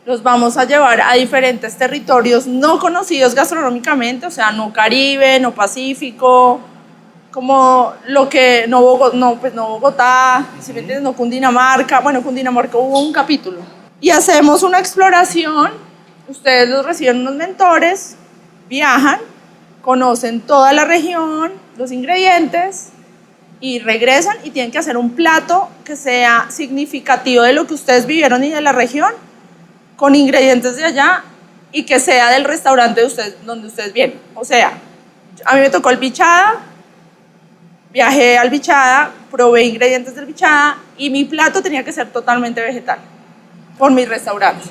Los vamos a llevar a diferentes territorios no conocidos gastronómicamente, o sea, no Caribe, no Pacífico, como lo que no Bogotá, si me entiendes, no Cundinamarca. Bueno, Cundinamarca hubo un capítulo. Y hacemos una exploración, ustedes los reciben unos mentores, viajan, conocen toda la región, los ingredientes, y regresan y tienen que hacer un plato que sea significativo de lo que ustedes vivieron y de la región, con ingredientes de allá y que sea del restaurante de ustedes, donde ustedes vienen. O sea, a mí me tocó el Bichada, viajé al Bichada, probé ingredientes del Bichada y mi plato tenía que ser totalmente vegetal por mi restaurante.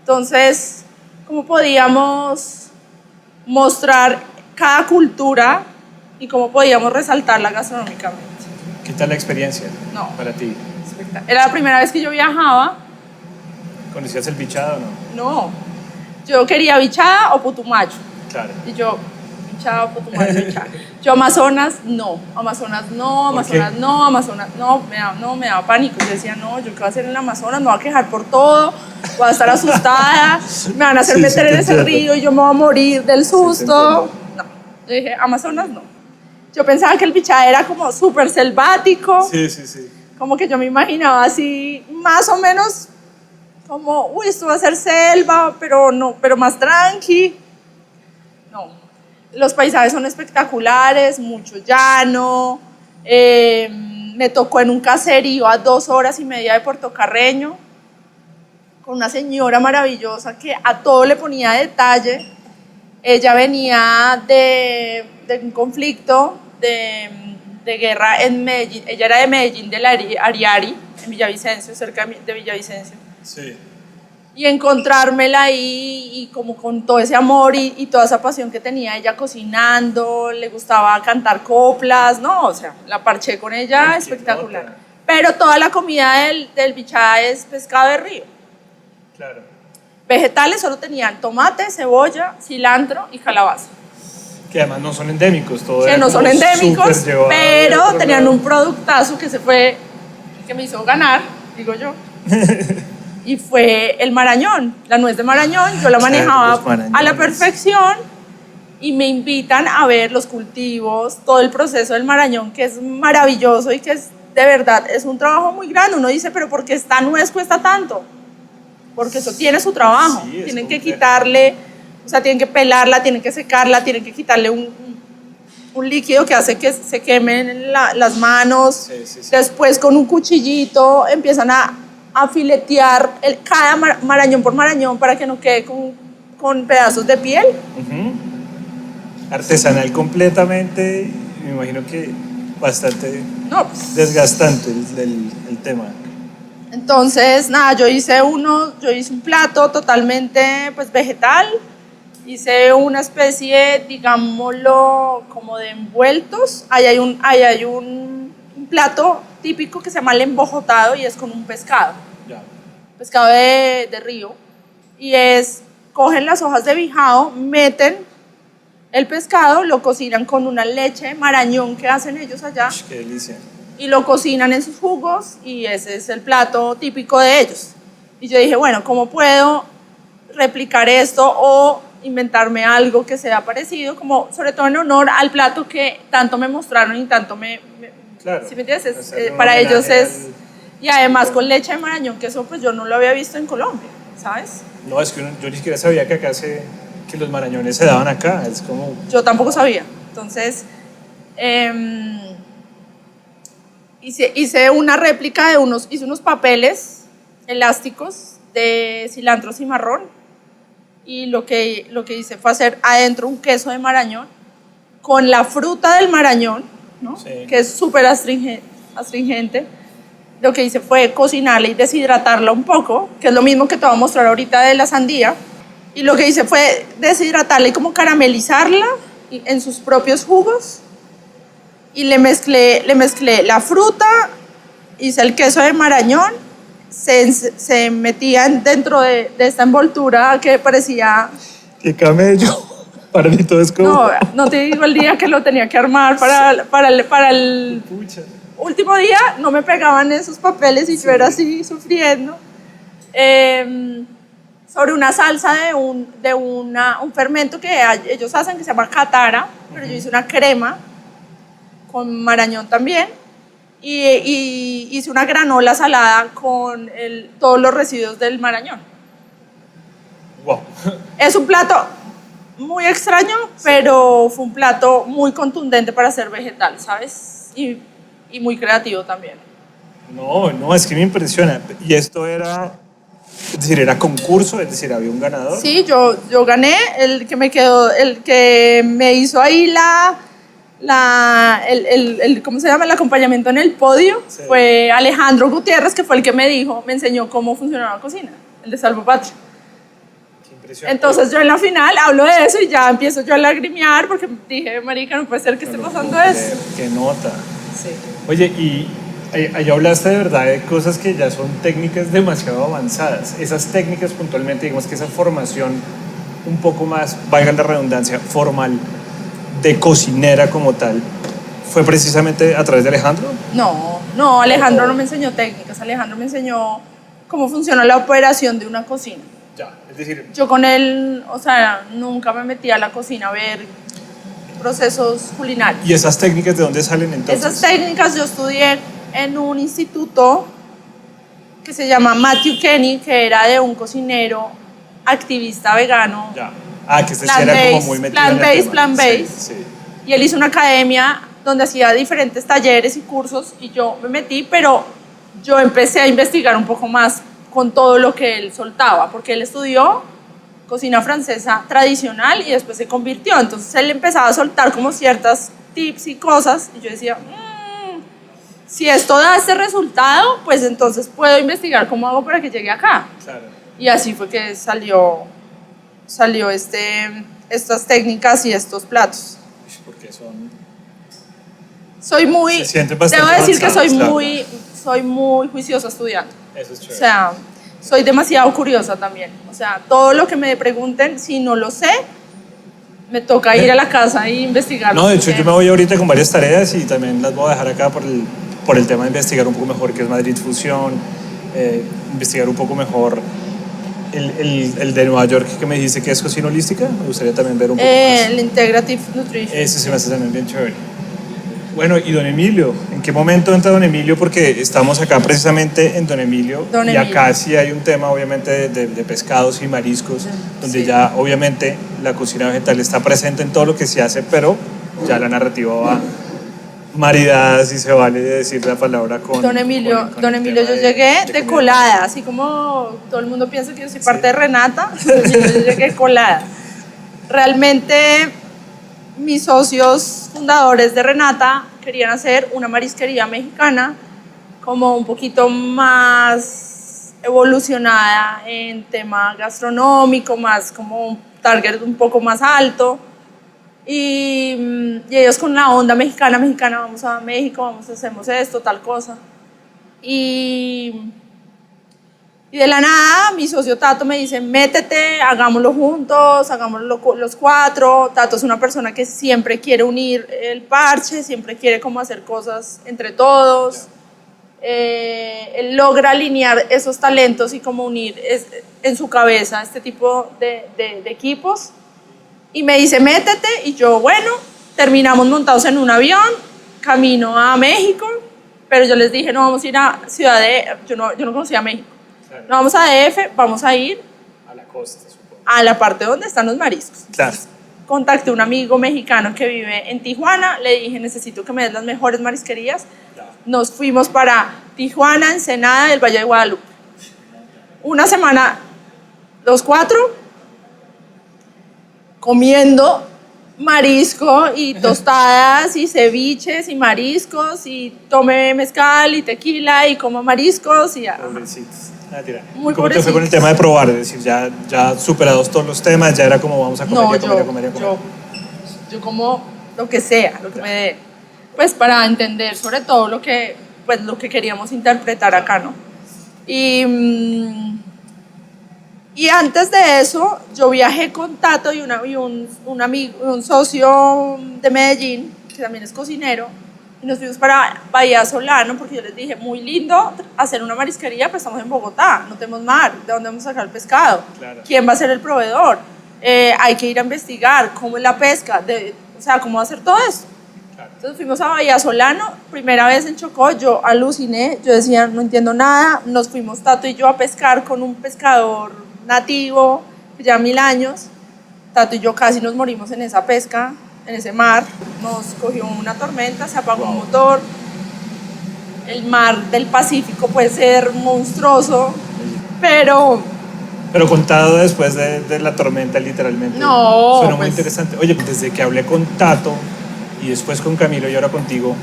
Entonces, ¿cómo podíamos mostrar cada cultura y cómo podíamos resaltarla gastronómicamente? ¿Qué tal la experiencia para ti? Era la primera vez que yo viajaba. ¿Conocías el Bichada o no? No, yo quería Bichada o Putumayo. Claro. Y yo, Bichada o Putumayo, Bichada. Yo Amazonas no, me daba pánico. Yo decía, no, yo qué voy a hacer en el Amazonas, me voy a quejar por todo, voy a estar asustada, me van a hacer meter en ese río y yo me voy a morir del susto. No, yo dije, Amazonas no. Yo pensaba que el Bichada era como súper selvático. Sí. Como que yo me imaginaba así, más o menos como, uy, esto va a ser selva, pero más tranqui. No, los paisajes son espectaculares, mucho llano. Me tocó en un caserío a 2 horas y media de Puerto Carreño, con una señora maravillosa que a todo le ponía detalle. Ella venía de un conflicto de guerra en Medellín. Ella era de Medellín, del Ariari, en Villavicencio, cerca de Villavicencio. Sí. Y encontrármela ahí y como con todo ese amor y toda esa pasión que tenía ella cocinando, le gustaba cantar coplas, no, o sea, la parché con ella, espectacular. Pero toda la comida del Bichada es pescado de río. Claro. Vegetales solo tenían tomate, cebolla, cilantro y calabaza. Que además no son endémicos, todo que no son endémicos, pero tenían un productazo que que me hizo ganar, digo yo. Y fue el marañón, la nuez de marañón. Yo la manejaba a la perfección y me invitan a ver los cultivos, todo el proceso del marañón, que es maravilloso y que es de verdad, es un trabajo muy grande. Uno dice, pero ¿por qué esta nuez cuesta tanto? Porque eso tiene su trabajo. Sí, tienen que quitarle, o sea, tienen que pelarla, tienen que secarla, tienen que quitarle un líquido que hace que se quemen las manos. Sí. Después con un cuchillito empiezan a filetear cada marañón por marañón para que no quede con pedazos de piel. Artesanal completamente, me imagino que bastante desgastante el tema. Entonces, nada, yo hice un plato totalmente pues vegetal, hice una especie, digámoslo, como de envueltos. Ahí hay un plato típico que se llama el embojotado y es con un pescado. Pescado de río. Y cogen las hojas de bijao, meten el pescado, lo cocinan con una leche marañón que hacen ellos allá. Qué delicia. y lo cocinan en sus jugos y ese es el plato típico de ellos. Y yo dije, bueno, ¿cómo puedo replicar esto o inventarme algo que sea parecido, como sobre todo en honor al plato que tanto me mostraron y tanto Claro. ¿sí me entiendes? O sea, Para ellos es... al... Y además con leche de marañón, que eso pues yo no lo había visto en Colombia, ¿sabes? No, es que yo ni siquiera sabía que que los marañones se daban acá. Es como... Yo tampoco sabía. Entonces, hice una réplica de hice unos papeles elásticos de cilantro cimarrón y lo que hice fue hacer adentro un queso de marañón con la fruta del marañón, ¿no? Sí. Que es súper astringente. Lo que hice fue cocinarla y deshidratarla un poco, que es lo mismo que te voy a mostrar ahorita de la sandía. Y lo que hice fue deshidratarla y como caramelizarla en sus propios jugos. Y le mezclé la fruta, hice el queso de marañón, se metían dentro de esta envoltura que parecía... ¡Qué camello! Para mí todo es como... No te digo el día que lo tenía que armar para el Pucha. último día, no me pegaban esos papeles y yo era así sufriendo. Sobre una salsa de un fermento que ellos hacen que se llama catara, pero yo hice una crema con marañón también y hice una granola salada con todos los residuos del marañón. Wow. Es un plato muy extraño, pero fue un plato muy contundente para ser vegetal, ¿sabes? Y muy creativo también. No, es que me impresiona. Y esto era, es decir, era concurso, es decir, había un ganador. Sí, yo gané, el que me hizo ahí ¿cómo se llama? El acompañamiento en el podio, sí. Fue Alejandro Gutiérrez, que fue el que me enseñó cómo funcionaba la cocina, el de Salvo Patria. Qué impresionante. Entonces yo en la final hablo de eso y ya empiezo yo a lagrimear porque dije, marica, no puede ser que esté pasando eso. Qué nota. Sí. Oye, y ahí hablaste de verdad de cosas que ya son técnicas demasiado avanzadas. Esas técnicas puntualmente, digamos que esa formación un poco más, valga la redundancia, formal, de cocinera como tal, ¿fue precisamente a través de Alejandro? No, Alejandro no me enseñó técnicas, Alejandro me enseñó cómo funciona la operación de una cocina. Ya, es decir... Yo con él, o sea, nunca me metí a la cocina a ver procesos culinarios. ¿Y esas técnicas de dónde salen entonces? Esas técnicas yo estudié en un instituto que se llama Matthew Kenny, que era de un cocinero activista vegano. Ya. Que este era como muy metido en el tema. Plant-based. Sí. Y él hizo una academia donde hacía diferentes talleres y cursos y yo me metí, pero yo empecé a investigar un poco más con todo lo que él soltaba, porque él estudió cocina francesa tradicional y después se convirtió. Entonces él empezaba a soltar como ciertas tips y cosas y yo decía, si esto da este resultado, pues entonces puedo investigar cómo hago para que llegue acá. Claro. Y así fue que salió estas técnicas y estos platos. Porque son... Soy muy... Se sienten bastante debo decir que avanzados, soy muy juiciosa estudiando. Eso es chévere. O sea, soy demasiado curiosa también. O sea, todo lo que me pregunten, si no lo sé, me toca ir a la casa e investigar. No, de hecho yo me voy ahorita con varias tareas y también las voy a dejar acá por el tema de investigar un poco mejor qué es Madrid Fusión, investigar un poco mejor el de Nueva York que me dijiste que es cocina holística. Me gustaría también ver un poco más. El Integrative Nutrition. Ese se me hace también bien chévere. Bueno, y Don Emilio, ¿en qué momento entra Don Emilio? Porque estamos acá precisamente en Don Emilio y acá sí hay un tema obviamente de pescados y mariscos, donde sí, ya obviamente la cocina vegetal está presente en todo lo que se hace, pero ya la narrativa va maridada, si se vale decir la palabra con... Don Emilio, yo llegué de colada, así como todo el mundo piensa que yo soy parte de Renata, yo llegué colada. Realmente... mis socios fundadores de Renata querían hacer una marisquería mexicana como un poquito más evolucionada en tema gastronómico, más como un target un poco más alto. Y ellos con la onda mexicana, vamos a México, hacemos esto, tal cosa. Y Y de la nada, mi socio Tato me dice, métete, hagámoslo juntos, hagámoslo los cuatro. Tato es una persona que siempre quiere unir el parche, siempre quiere como hacer cosas entre todos. Él logra alinear esos talentos y como unir en su cabeza este tipo de equipos. Y me dice, métete, y yo, bueno, terminamos montados en un avión, camino a México, pero yo les dije, no vamos a ir a Ciudad de... Yo no conocía México. Claro. No vamos a DF, vamos a ir a la costa, supongo. A la parte donde están los mariscos. Claro. Contacté a un amigo mexicano que vive en Tijuana, le dije, necesito que me des las mejores marisquerías. Claro. Nos fuimos para Tijuana, Ensenada y el Valle de Guadalupe. Una semana, los cuatro, comiendo marisco y tostadas y ceviches y mariscos y tome mezcal y tequila y coma mariscos y... Pobrecitos. Muy ¿Cómo te fue con el tema de probar? Es decir, ya superados todos los temas, ya era como vamos a comer, yo como lo que sea, lo que me dé, pues para entender sobre todo lo que queríamos interpretar acá, ¿no? Y antes de eso, yo viajé con Tato y un amigo, un socio de Medellín, que también es cocinero, y nos fuimos para Bahía Solano, porque yo les dije, muy lindo hacer una marisquería, pero estamos en Bogotá, no tenemos mar, ¿de dónde vamos a sacar el pescado? Claro. ¿Quién va a ser el proveedor? Hay que ir a investigar cómo es la pesca, o sea, cómo hacer todo eso. Claro. Entonces fuimos a Bahía Solano, primera vez en Chocó, yo aluciné, yo decía, no entiendo nada, nos fuimos Tato y yo a pescar con un pescador nativo, ya 1000 años, Tato y yo casi nos morimos en esa pesca, en ese mar, nos cogió una tormenta, se apagó un motor, el mar del Pacífico puede ser monstruoso, pero contado después de la tormenta literalmente, no, suena muy interesante. Oye, desde que hablé con Tato y después con Camilo y ahora contigo,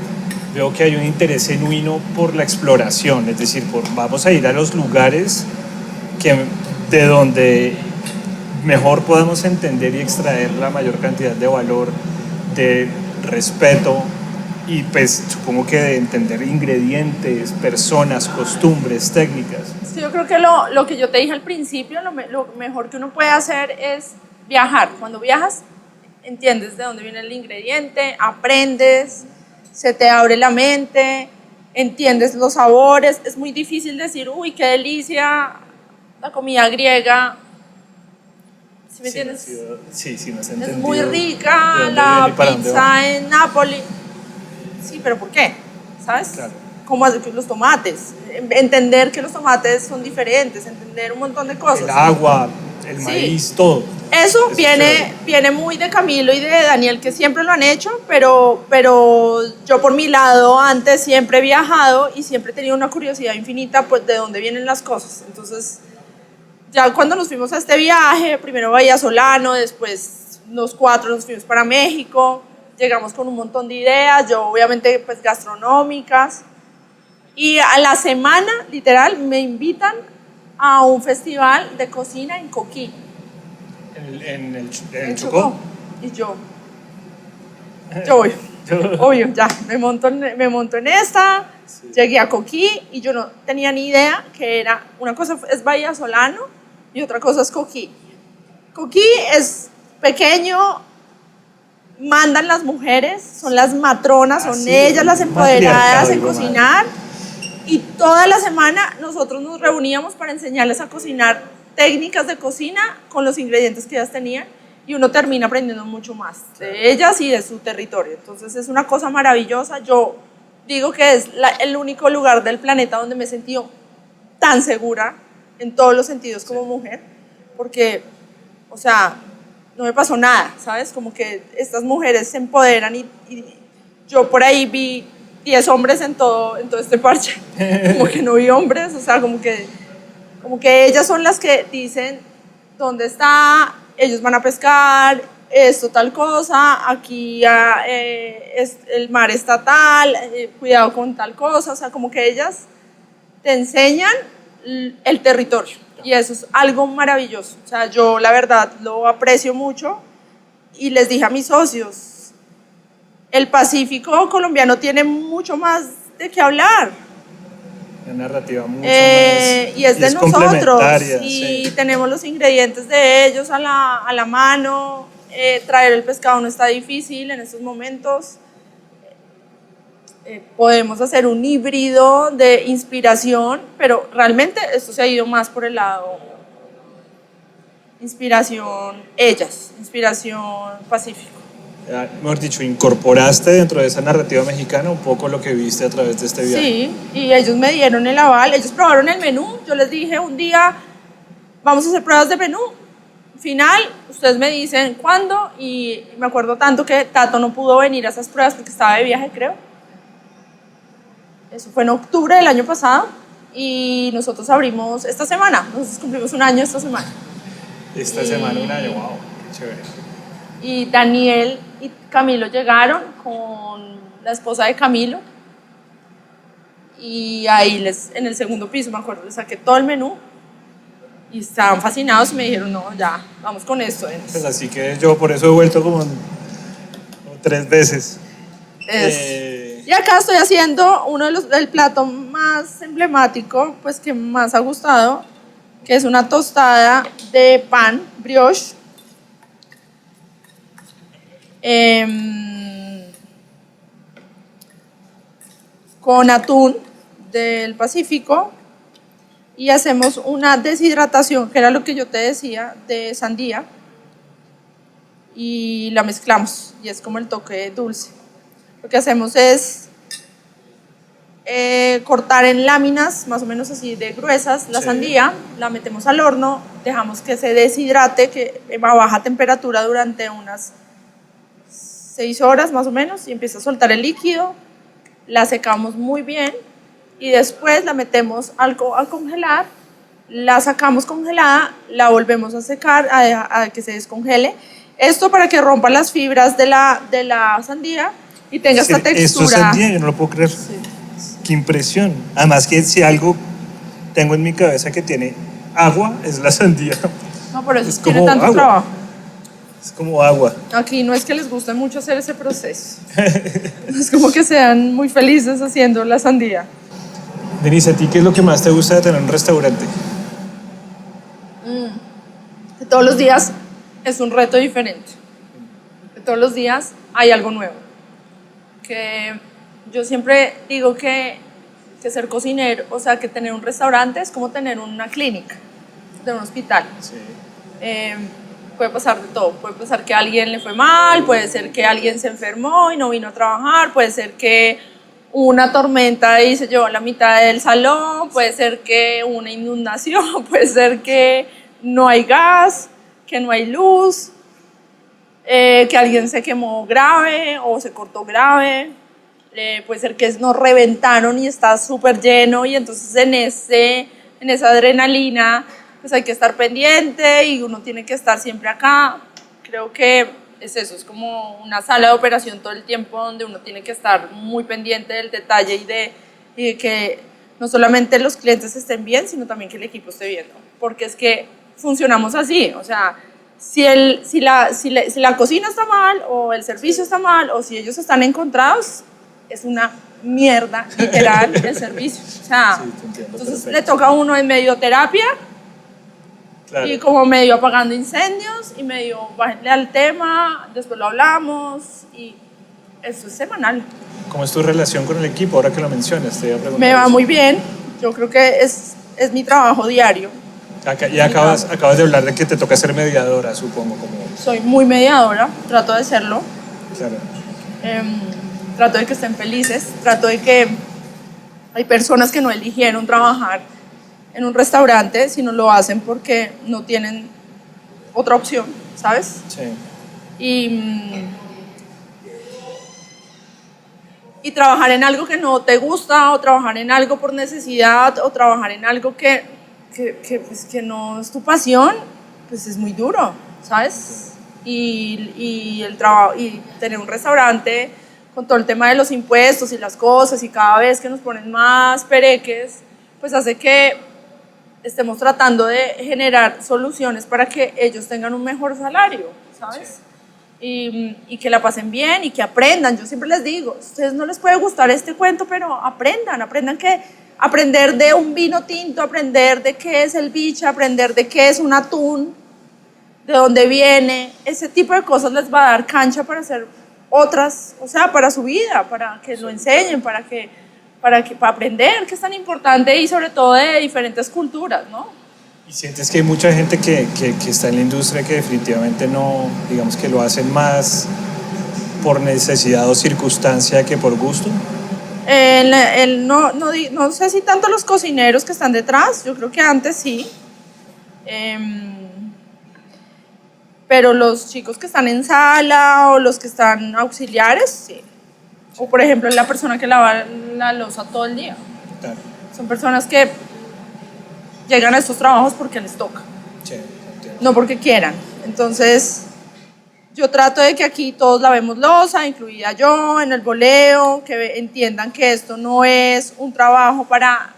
veo que hay un interés genuino por la exploración, es decir, vamos a ir a los lugares de donde mejor podemos entender y extraer la mayor cantidad de valor, de respeto y pues supongo que de entender ingredientes, personas, costumbres, técnicas. Sí, yo creo que lo que yo te dije al principio, lo mejor que uno puede hacer es viajar. Cuando viajas, entiendes de dónde viene el ingrediente, aprendes, se te abre la mente, entiendes los sabores. Es muy difícil decir, uy, qué delicia la comida griega. ¿Sí me entiendes? Sí, no se entendido. Es muy rica la pizza en Nápoles. Sí, pero ¿por qué? ¿Sabes? Claro. Como los tomates. Entender que los tomates son diferentes, entender un montón de cosas. El agua, el maíz, todo. Eso viene muy de Camilo y de Daniel, que siempre lo han hecho, pero yo por mi lado antes siempre he viajado y siempre he tenido una curiosidad infinita pues, de dónde vienen las cosas. Entonces, ya cuando nos fuimos a este viaje, primero Bahía Solano, después los cuatro nos fuimos para México, llegamos con un montón de ideas, yo obviamente pues gastronómicas, y a la semana, literal, me invitan a un festival de cocina en Coquí. ¿En Chocó? Y yo voy, obvio, ya, me monto en esta, sí. Llegué a Coquí y yo no tenía ni idea que era, una cosa es Bahía Solano y otra cosa es Coquí. Coquí es pequeño, mandan las mujeres, son las matronas, son ellas las empoderadas en cocinar. Y toda la semana nosotros nos reuníamos para enseñarles a cocinar técnicas de cocina con los ingredientes que ellas tenían y uno termina aprendiendo mucho más de ellas y de su territorio. Entonces es una cosa maravillosa. Yo digo que es el único lugar del planeta donde me he sentido tan segura en todos los sentidos como mujer, porque, o sea, no me pasó nada, ¿sabes? Como que estas mujeres se empoderan y yo por ahí vi 10 hombres en todo este parche, como que no vi hombres, o sea, como que ellas son las que dicen dónde está, ellos van a pescar, esto tal cosa, aquí el mar está tal, cuidado con tal cosa, o sea, como que ellas te enseñan el territorio y eso es algo maravilloso, o sea, yo la verdad lo aprecio mucho y les dije a mis socios, el Pacífico colombiano tiene mucho más de qué hablar. Una narrativa mucho más... Y es de nosotros, complementaria, y sí. tenemos los ingredientes de ellos a la mano. Traer el pescado no está difícil en estos momentos. Podemos hacer un híbrido de inspiración, pero realmente esto se ha ido más por el lado inspiración inspiración Pacífico. Mejor dicho, incorporaste dentro de esa narrativa mexicana un poco lo que viste a través de este viaje. Sí, y ellos me dieron el aval, ellos probaron el menú, yo les dije un día, vamos a hacer pruebas de menú, final, ustedes me dicen cuándo, y me acuerdo tanto que Tato no pudo venir a esas pruebas porque estaba de viaje, creo. Eso fue en octubre del año pasado, y nosotros abrimos esta semana, nosotros cumplimos un año esta semana. Esta semana, un año, wow, qué chévere. Y Daniel y Camilo llegaron con la esposa de Camilo, y ahí en el segundo piso, me acuerdo, les saqué todo el menú y estaban fascinados y me dijeron, no, ya, vamos con esto. Pues así que yo por eso he vuelto como 3 veces. Y acá estoy haciendo del plato más emblemático, pues que más ha gustado, que es una tostada de pan, brioche, con atún del Pacífico, y hacemos una deshidratación, que era lo que yo te decía, de sandía, y la mezclamos, y es como el toque dulce. Lo que hacemos es cortar en láminas, más o menos así de gruesas, la sandía, la metemos al horno, dejamos que se deshidrate, que a baja temperatura durante unas 6 horas más o menos, y empieza a soltar el líquido, la secamos muy bien, y después la metemos al congelar, la sacamos congelada, la volvemos a secar, a que se descongele. Esto para que rompa las fibras de la sandía y tenga esta textura. Esto es sandía, yo no lo puedo creer. Sí. Qué impresión. Además que si algo tengo en mi cabeza que tiene agua, es la sandía. No, por eso es tiene tanto agua. Trabajo. Es como agua. Aquí no es que les guste mucho hacer ese proceso. Es como que sean muy felices haciendo la sandía. Denise, ¿a ti qué es lo que más te gusta de tener un restaurante? Que todos los días es un reto diferente. Que todos los días hay algo nuevo. Que yo siempre digo que ser cocinero, o sea, que tener un restaurante es como tener una clínica, de un hospital. Sí. Puede pasar de todo. Puede pasar que a alguien le fue mal, puede ser que alguien se enfermó y no vino a trabajar, puede ser que una tormenta y se llevó la mitad del salón, puede ser que una inundación, puede ser que no hay gas, que no hay luz, que alguien se quemó grave o se cortó grave, puede ser que nos reventaron y está súper lleno, y entonces en esa adrenalina pues hay que estar pendiente y uno tiene que estar siempre acá. Creo que es eso, es como una sala de operación todo el tiempo donde uno tiene que estar muy pendiente del detalle y de que no solamente los clientes estén bien, sino también que el equipo esté bien, ¿no? Porque es que funcionamos así, o sea, si la cocina está mal o el servicio está mal o si ellos están encontrados, es una mierda literal el servicio. O sea, sí, entonces perfecto. Le toca a uno en medio terapia. Claro. Y como medio apagando incendios y medio bájenle al tema, después lo hablamos, y eso es semanal. ¿Cómo es tu relación con el equipo ahora que lo mencionas? Me va muy bien, yo creo que es mi trabajo diario. Acabas de hablar de que te toca ser mediadora, supongo. Soy muy mediadora, trato de serlo. Claro. Trato de que estén felices, trato de que hay personas que no eligieron trabajar en un restaurante, sino lo hacen porque no tienen otra opción, ¿sabes? Sí. Y trabajar en algo que no te gusta, o trabajar en algo por necesidad, o trabajar en algo que no es tu pasión, pues es muy duro, ¿sabes? Y el trabajo, y tener un restaurante con todo el tema de los impuestos y las cosas, y cada vez que nos ponen más pereques, pues hace que estemos tratando de generar soluciones para que ellos tengan un mejor salario, ¿sabes? Sí. Y que la pasen bien y que aprendan. Yo siempre les digo, a ustedes no les puede gustar este cuento, pero aprendan que aprender de un vino tinto, aprender de qué es el biche, aprender de qué es un atún, de dónde viene, ese tipo de cosas les va a dar cancha para hacer otras, o sea, para su vida, para que lo enseñen, para aprender, que es tan importante y sobre todo de diferentes culturas, ¿no? ¿Y sientes que hay mucha gente que está en la industria que definitivamente no, digamos que lo hacen más por necesidad o circunstancia que por gusto? No sé si tanto los cocineros que están detrás, yo creo que antes sí, pero los chicos que están en sala o los que están auxiliares, sí. O por ejemplo la persona que lava la loza todo el día. Claro. Son personas que llegan a estos trabajos porque les toca, Sí, entiendo. no porque quieran. Entonces yo trato de que aquí todos lavemos loza, incluida yo, en el voleo, que entiendan que esto no es un trabajo para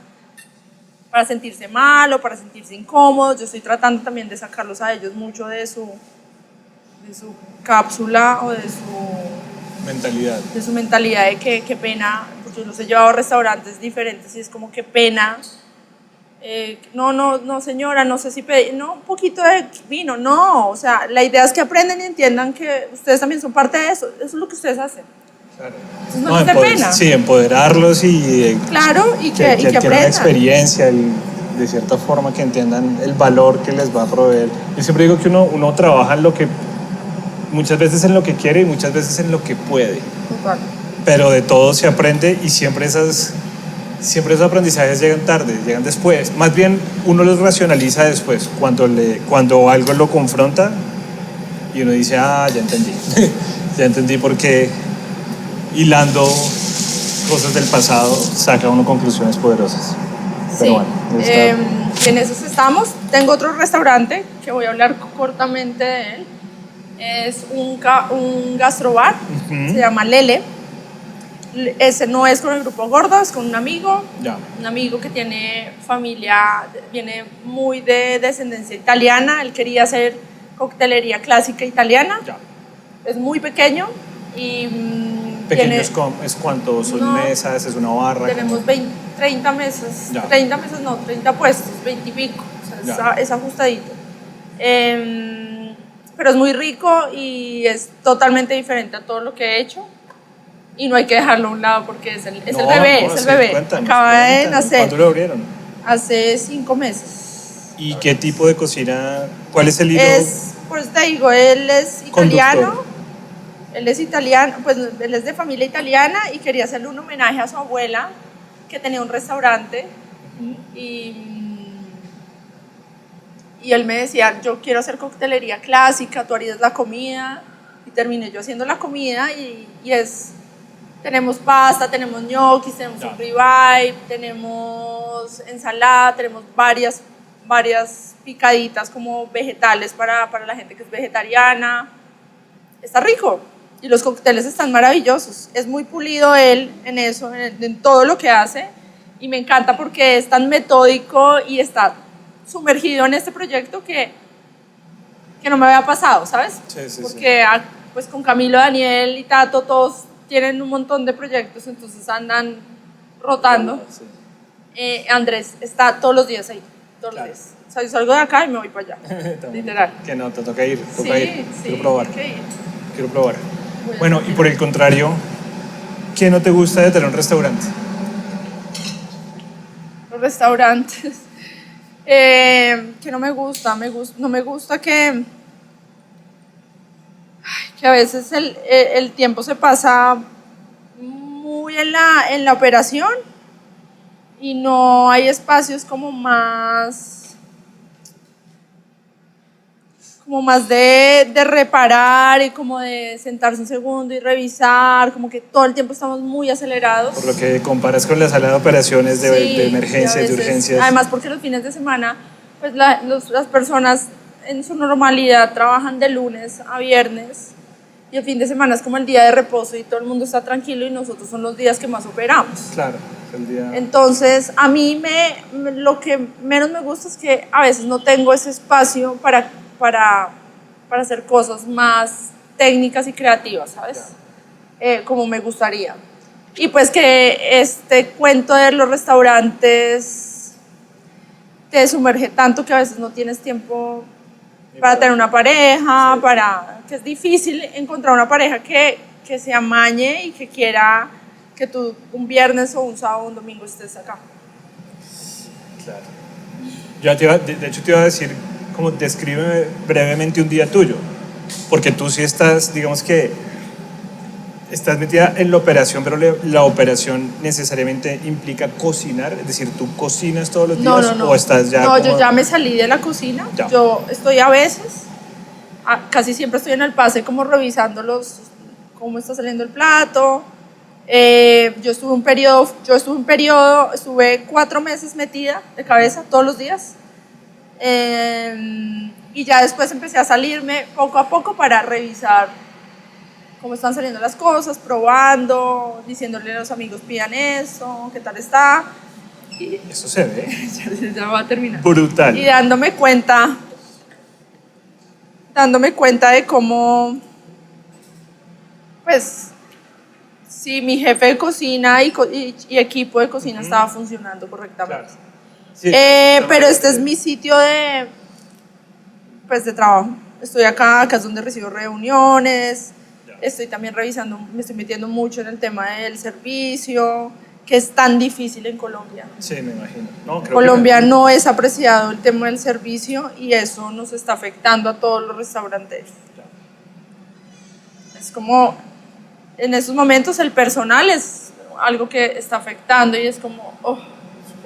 sentirse mal o para sentirse incómodos. Yo estoy tratando también de sacarlos a ellos mucho de su cápsula o de su mentalidad de que qué pena, porque yo los he llevado a restaurantes diferentes y es como qué pena. No señora, no sé si pedí, no, un poquito de vino, no, o sea, la idea es que aprendan y entiendan que ustedes también son parte de eso es lo que ustedes hacen. Claro. Entonces no es de pena. Sí, empoderarlos y claro, y que adquieran aprendan. experiencia y de cierta forma que entiendan el valor que les va a proveer. Yo siempre digo que uno trabaja en lo que, muchas veces en lo que quiere y muchas veces en lo que puede. Total. Pero de todo se aprende y siempre esos aprendizajes llegan tarde, llegan después. Más bien uno los racionaliza después, cuando algo lo confronta y uno dice, ya entendí. Ya entendí por qué hilando cosas del pasado saca uno conclusiones poderosas. Pero Sí, bueno, en esos estamos. Tengo otro restaurante que voy a hablar cortamente de él. Es un gastrobar, se llama Lele. Ese no es con el grupo Gordo, es con un amigo. Ya. Un amigo que tiene familia, viene muy de descendencia italiana. Él quería hacer coctelería clásica italiana. Ya. Es muy pequeño y Pequeño es cuánto, son No, mesas, es una barra. tenemos 30 mesas, Ya. 30 mesas no, 30 puestos, 20 y pico, o sea, es ajustadito. Pero es muy rico y es totalmente diferente a todo lo que he hecho y no hay que dejarlo a un lado porque es el bebé, es el bebé. Acaba de nacer. ¿Cuándo lo abrieron? Hace 5 meses. ¿Y qué tipo de cocina? ¿Cuál es el hilo? Pues te digo, él es italiano. Conductor. Él es italiano, pues él es de familia italiana y quería hacerle un homenaje a su abuela que tenía un restaurante y él me decía, yo quiero hacer coctelería clásica, tú harías la comida y terminé yo haciendo la comida y tenemos pasta, tenemos ñoquis, tenemos un ribeye, tenemos ensalada, tenemos varias picaditas como vegetales para la gente que es vegetariana. Está rico. Y los cócteles están maravillosos. Es muy pulido él en eso, en todo lo que hace. Y me encanta porque es tan metódico y está sumergido en este proyecto que no me había pasado, ¿sabes? Sí, porque pues con Camilo, Daniel y Tato todos tienen un montón de proyectos, entonces andan rotando. Sí. Andrés está todos los días ahí, todos los días. O sea, yo salgo de acá y me voy para allá, literal. Que no, te toca ir, Sí, Quiero probar. hay que ir. Quiero probar. Bueno, y por el contrario, ¿qué no te gusta de tener un restaurante? Los restaurantes. Que no me gusta, no me gusta que a veces el tiempo se pasa muy en la operación y no hay espacios como más de reparar y como de sentarse un segundo y revisar, como que todo el tiempo estamos muy acelerados. Por lo que comparas con la sala de operaciones de emergencias, de urgencias. Además porque los fines de semana, pues las personas en su normalidad trabajan de lunes a viernes y el fin de semana es como el día de reposo y todo el mundo está tranquilo y nosotros son los días que más operamos. Claro, el día. Entonces, a mí lo que menos me gusta es que a veces no tengo ese espacio para hacer cosas más técnicas y creativas, ¿sabes? Como me gustaría. Y pues que este cuento de los restaurantes te sumerge tanto que a veces no tienes tiempo para tener una pareja, que es difícil encontrar una pareja que se amañe y que quiera que tú un viernes o un sábado o un domingo estés acá. Claro. De hecho te iba a decir, como descríbeme brevemente un día tuyo, porque tú sí estás, digamos que estás metida en la operación, pero la operación necesariamente implica cocinar, es decir, ¿tú cocinas todos los días No. o estás ya No, yo ya me salí de la cocina. Ya. Yo estoy a veces, casi siempre estoy en el pase como revisando cómo está saliendo el plato. Estuve 4 meses metida de cabeza todos los días. Y ya después empecé a salirme poco a poco para revisar cómo están saliendo las cosas, probando, diciéndole a los amigos pidan eso, qué tal está. Y eso se ve ya va a terminar. brutal. Y dándome cuenta de cómo, pues, si mi jefe de cocina y equipo de cocina estaba funcionando correctamente. Claro. Sí, Pero este es mi sitio de trabajo. Estoy acá es donde recibo reuniones. Estoy también revisando, me estoy metiendo mucho en el tema del servicio, que es tan difícil en Colombia. Sí, me imagino. No, creo Colombia no es apreciado el tema del servicio y eso nos está afectando a todos los restaurantes. Es como, en estos momentos el personal es algo que está afectando y es como,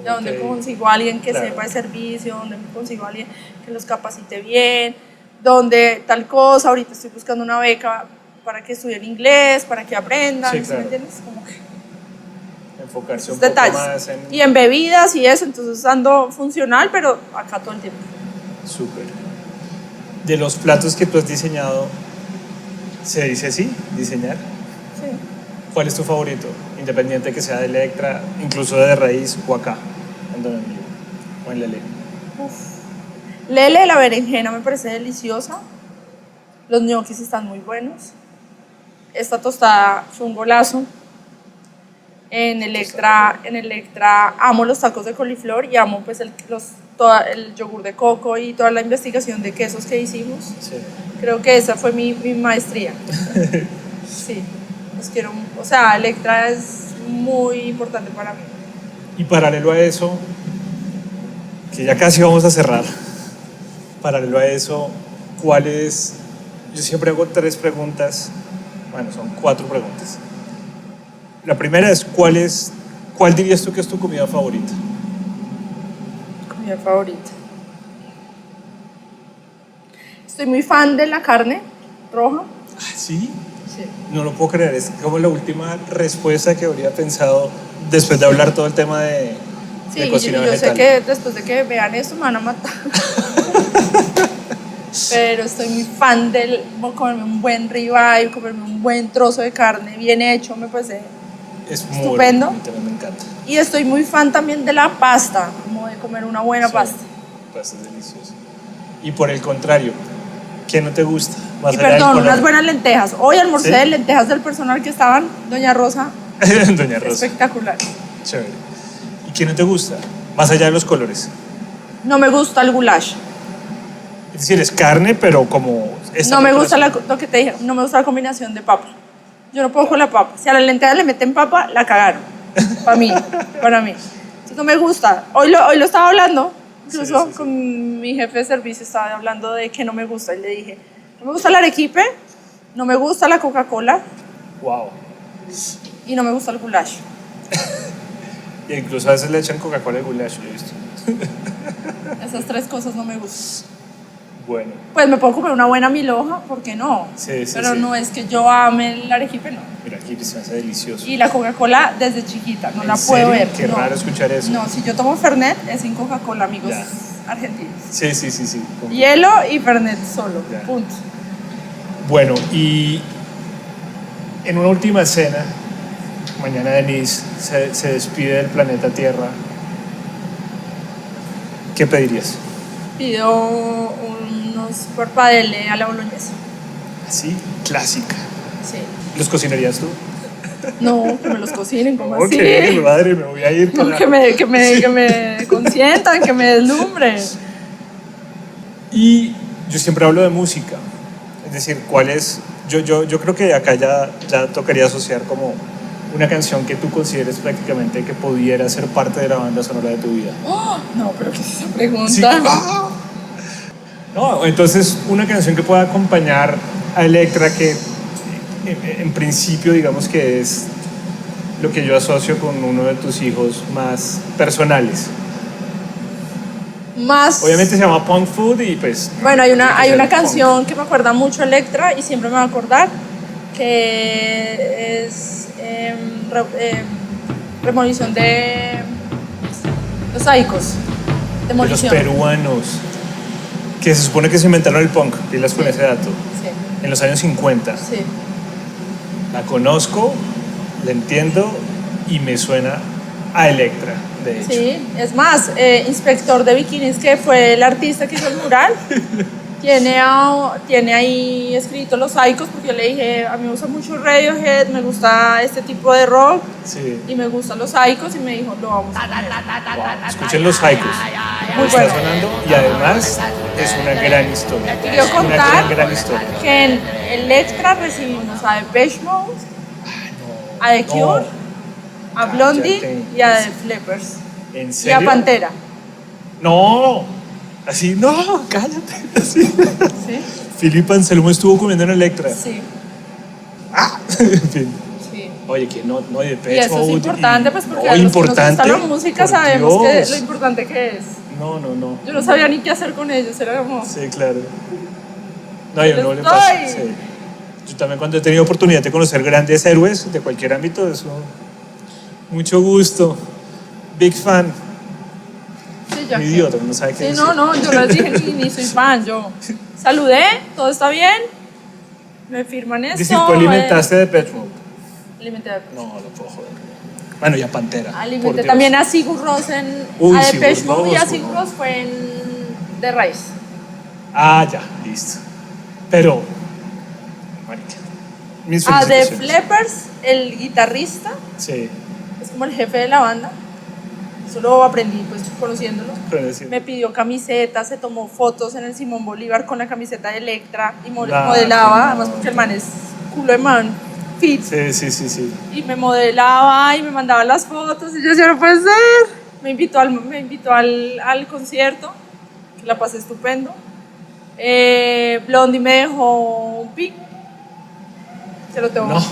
¿de dónde consigo a alguien que sepa de servicio? ¿Dónde consigo a alguien que los capacite bien? ¿Dónde tal cosa? Ahorita estoy buscando una beca para que estudien inglés, para que aprendan, Sí, claro. ¿me entiendes? Como que enfocarse un detalles. poco más en... Y en bebidas y eso, entonces ando funcional, pero acá todo el tiempo. Súper. De los platos que tú has diseñado, ¿se dice así? ¿Diseñar? Sí. ¿Cuál es tu favorito? Independiente que sea de Electra, incluso de raíz o acá, en Don Emilio, o en Lele. Lele, la berenjena me parece deliciosa. Los ñoquis están muy buenos. Esta tostada fue un golazo. En Electra amo los tacos de coliflor y amo pues el yogur de coco y toda la investigación de quesos que hicimos. Sí. Creo que esa fue mi maestría. Sí, los quiero. O sea, Electra es muy importante para mí. Y paralelo a eso, que ya casi vamos a cerrar, paralelo a eso, ¿cuál es? Yo siempre hago 3 preguntas, bueno, son 4 preguntas. La primera es, ¿cuál dirías tú que es tu comida favorita? Comida favorita. Estoy muy fan de la carne roja. ¿Sí? Sí. No lo puedo creer, es como la última respuesta que habría pensado después de hablar todo el tema de cocina yo vegetal. sé que después de que vean esto me van a matar. Pero estoy muy fan de comerme un buen ribeye, comerme un buen trozo de carne bien hecho, me parece Es muy estupendo. bonito, me encanta. Y estoy muy fan también de la pasta, como de comer una buena pasta. Pasta es deliciosa. Y por el contrario, ¿qué no te gusta? Más Y allá del perdón, color. unas buenas lentejas. Hoy almorcé ¿Sí? de lentejas del personal que estaban, Doña Rosa, Doña Rosa. espectacular. Chévere. ¿Y qué no te gusta? Más allá de los colores. No me gusta el goulash. Es decir, es carne, pero como... esta No me gusta preparación. lo que te dije, no me gusta la combinación de papa. Yo no puedo con la papa. Si a la lenteja le meten papa, la cagaron. Para mí. Entonces no me gusta. Hoy lo estaba hablando, incluso Sí. con mi jefe de servicio estaba hablando de que no me gusta. Y le dije, no me gusta el arequipe, no me gusta la Coca-Cola Wow. y no me gusta el goulash. Y incluso a veces le echan Coca-Cola al goulash, yo he visto. Esas 3 cosas no me gustan. Bueno. Pues me puedo comer una buena milhoja, ¿por qué no? Sí, Pero sí. no es que yo ame el arequipe, no. Mira, aquí se hace delicioso. Y la Coca-Cola desde chiquita, no ¿En la puedo serio? ver. Qué no. raro escuchar eso. No, si yo tomo Fernet es sin Coca-Cola, amigos Ya. argentinos. Sí. Hielo y Fernet solo, Ya. punto. Bueno, y en una última cena, mañana Denise se despide del planeta Tierra. ¿Qué pedirías? Pido unos parpadelle a la boloñesa. Así, clásica. Sí. ¿Los cocinarías tú? No, que me los cocinen, como Ok, así. madre, me voy a ir. No, que me consientan, que me deslumbren. Y yo siempre hablo de música, es decir, ¿cuál es? Yo creo que acá ya tocaría asociar como una canción que tú consideres prácticamente que pudiera ser parte de la banda sonora de tu vida. Oh, no, pero ¿qué es esa pregunta? Sí. No, entonces una canción que pueda acompañar a Electra que en principio digamos que es lo que yo asocio con uno de tus hijos más personales. Más. Obviamente se llama Punk Food y pues... Bueno, hay una punk. canción que me acuerda mucho a Electra y siempre me va a acordar, que es Remolición de los Saicos. De los Demolición. peruanos, que se supone que se inventaron el punk, pilas con ese dato, Sí, en los años 50. sí. La conozco, la entiendo y me suena a Electra, de hecho. Sí, es más, Inspector de Bikinis, que fue el artista que hizo el mural, tiene ahí escrito los Saicos, porque yo le dije, a mí me gusta mucho Radiohead, me gusta este tipo de rock Sí. y me gustan los Saicos, y me dijo, lo vamos a poner. Wow, escuchen los Saicos. Muy Está bueno. sonando y además es una gran historia. Te quiero Es contar una gran historia. que en Electra recibimos a Depeche Mode, a The Cure, a Blondie Cállate. y a The Flippers. ¿En Y a serio? Pantera. No, así, no, cállate. Así. ¿Sí? Philip Anselmo estuvo comiendo en Electra. Sí, Ah, en fin. sí. Oye, que no de Y Depeche eso es Mode importante, pues, porque no, a los que nos importante, gusta la música por sabemos que Dios. lo importante que es. No. Yo no sabía ni qué hacer con ellos, era como... Sí, claro. No, yo no le Estoy. pasa. Sí. Yo también cuando he tenido oportunidad de conocer grandes héroes de cualquier ámbito, eso, mucho gusto. Big fan. Sí, ya Un que- idiota, no sabe qué Sí, decir. no, yo les dije ni soy fan, yo saludé, todo está bien, me firman Es esto. decir, tú alimentaste de Depeche Mode. Alimenté a No puedo joder. Bueno, y a Pantera. por Alimenté Dios. también a Sigur Rós Uy, a Sigur Depeche Mode, y a Rós, Sigur bueno. Rós fue en The Rise. Ah, ya, listo. Pero, marica, mis A The felicitaciones. Flippers, el guitarrista, Sí, es como el jefe de la banda. Eso lo aprendí pues conociéndolo. pero decir, Me pidió camisetas, se tomó fotos en el Simón Bolívar con la camiseta de Electra y Ah, modelaba, qué además porque el man es culo de man, fit. sí. Y me modelaba y me mandaba las fotos y yo decía, no puede ser. Me invitó al concierto, que la pasé estupendo. Blondie me dejó un pic. Se lo tengo. no,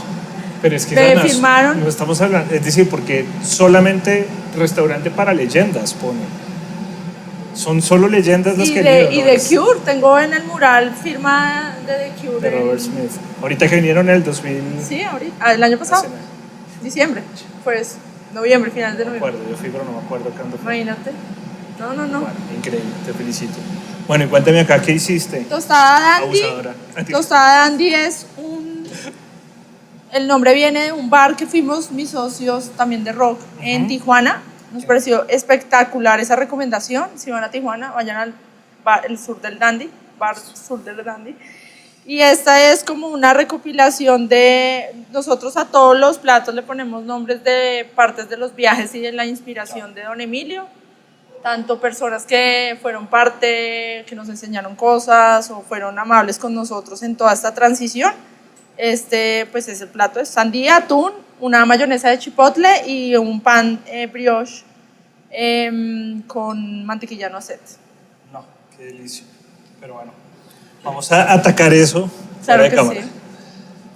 pero es que Me además, firmaron. no estamos hablando, es decir, porque solamente restaurante para leyendas pone. Son solo leyendas las Y que de ¿no? The Es Cure, tengo en el mural firma de The Cure. de Robert Smith. Ahorita que vinieron en el 2000. Sí, ahorita. El año pasado, hace nada. diciembre. Pues noviembre, finales de No me noviembre. acuerdo, yo fui, pero no me acuerdo cuándo fue. Imagínate. No. Bueno, increíble, te felicito. Bueno, y cuéntame acá, ¿qué hiciste? Tostada Dandy. Abusadora. Tostada Dandy es el nombre viene de un bar que fuimos mis socios también de rock en Tijuana. Nos pareció espectacular esa recomendación. Si van a Tijuana, vayan al bar el sur del Dandy, bar sur del Dandy. Y esta es como una recopilación de nosotros, a todos los platos le ponemos nombres de partes de los viajes y de la inspiración de Don Emilio. Tanto personas que fueron parte, que nos enseñaron cosas o fueron amables con nosotros en toda esta transición. Pues es el plato de sandía, atún, una mayonesa de chipotle y un pan brioche con mantequilla noisette. No, qué delicia. Pero bueno, vamos a atacar eso fuera Claro de que cámara. sí.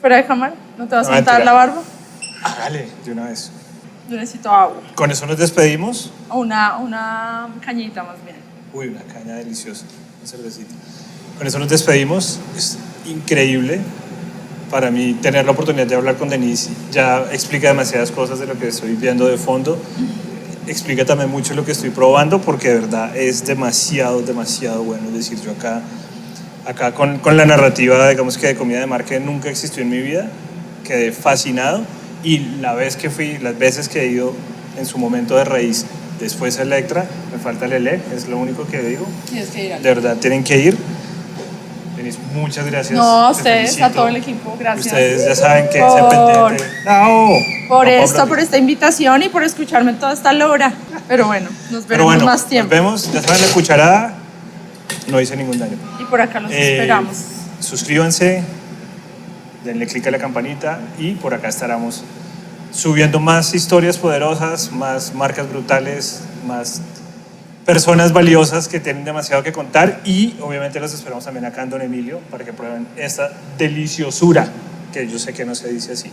¿Fuera de cámara? ¿No te vas No, a untar mentira. la barba? Hágale, de una vez. Yo necesito agua. Con eso nos despedimos. O una cañita más bien. Uy, una caña deliciosa, una cervecita. Con eso nos despedimos. Es increíble para mí tener la oportunidad de hablar con Denise. Ya explica demasiadas cosas de lo que estoy viendo de fondo. Explica también mucho lo que estoy probando, porque de verdad es demasiado bueno. Es decir, yo acá con la narrativa, digamos que de comida de mar que nunca existió en mi vida, quedé fascinado. Y las veces que he ido en su momento de raíz, después a Electra, me falta el Ele, es lo único que digo. Tienes que ir De verdad, tienen que ir. Denise, muchas gracias. No, a Te ustedes, felicito. a todo el equipo, gracias. Ustedes ya saben que Por- se pendiente. No, Por no, esto, Pablo. por esta invitación y por escucharme toda esta lora. Pero bueno, nos Pero veremos bueno, más tiempo. nos vemos. Ya saben, la cucharada no hice ningún daño. Y por acá los Eh, esperamos. Suscríbanse, denle click a la campanita y por acá estaremos subiendo más historias poderosas, más marcas brutales, más personas valiosas que tienen demasiado que contar y obviamente los esperamos también acá en Don Emilio para que prueben esta deliciosura que yo sé que no se dice así.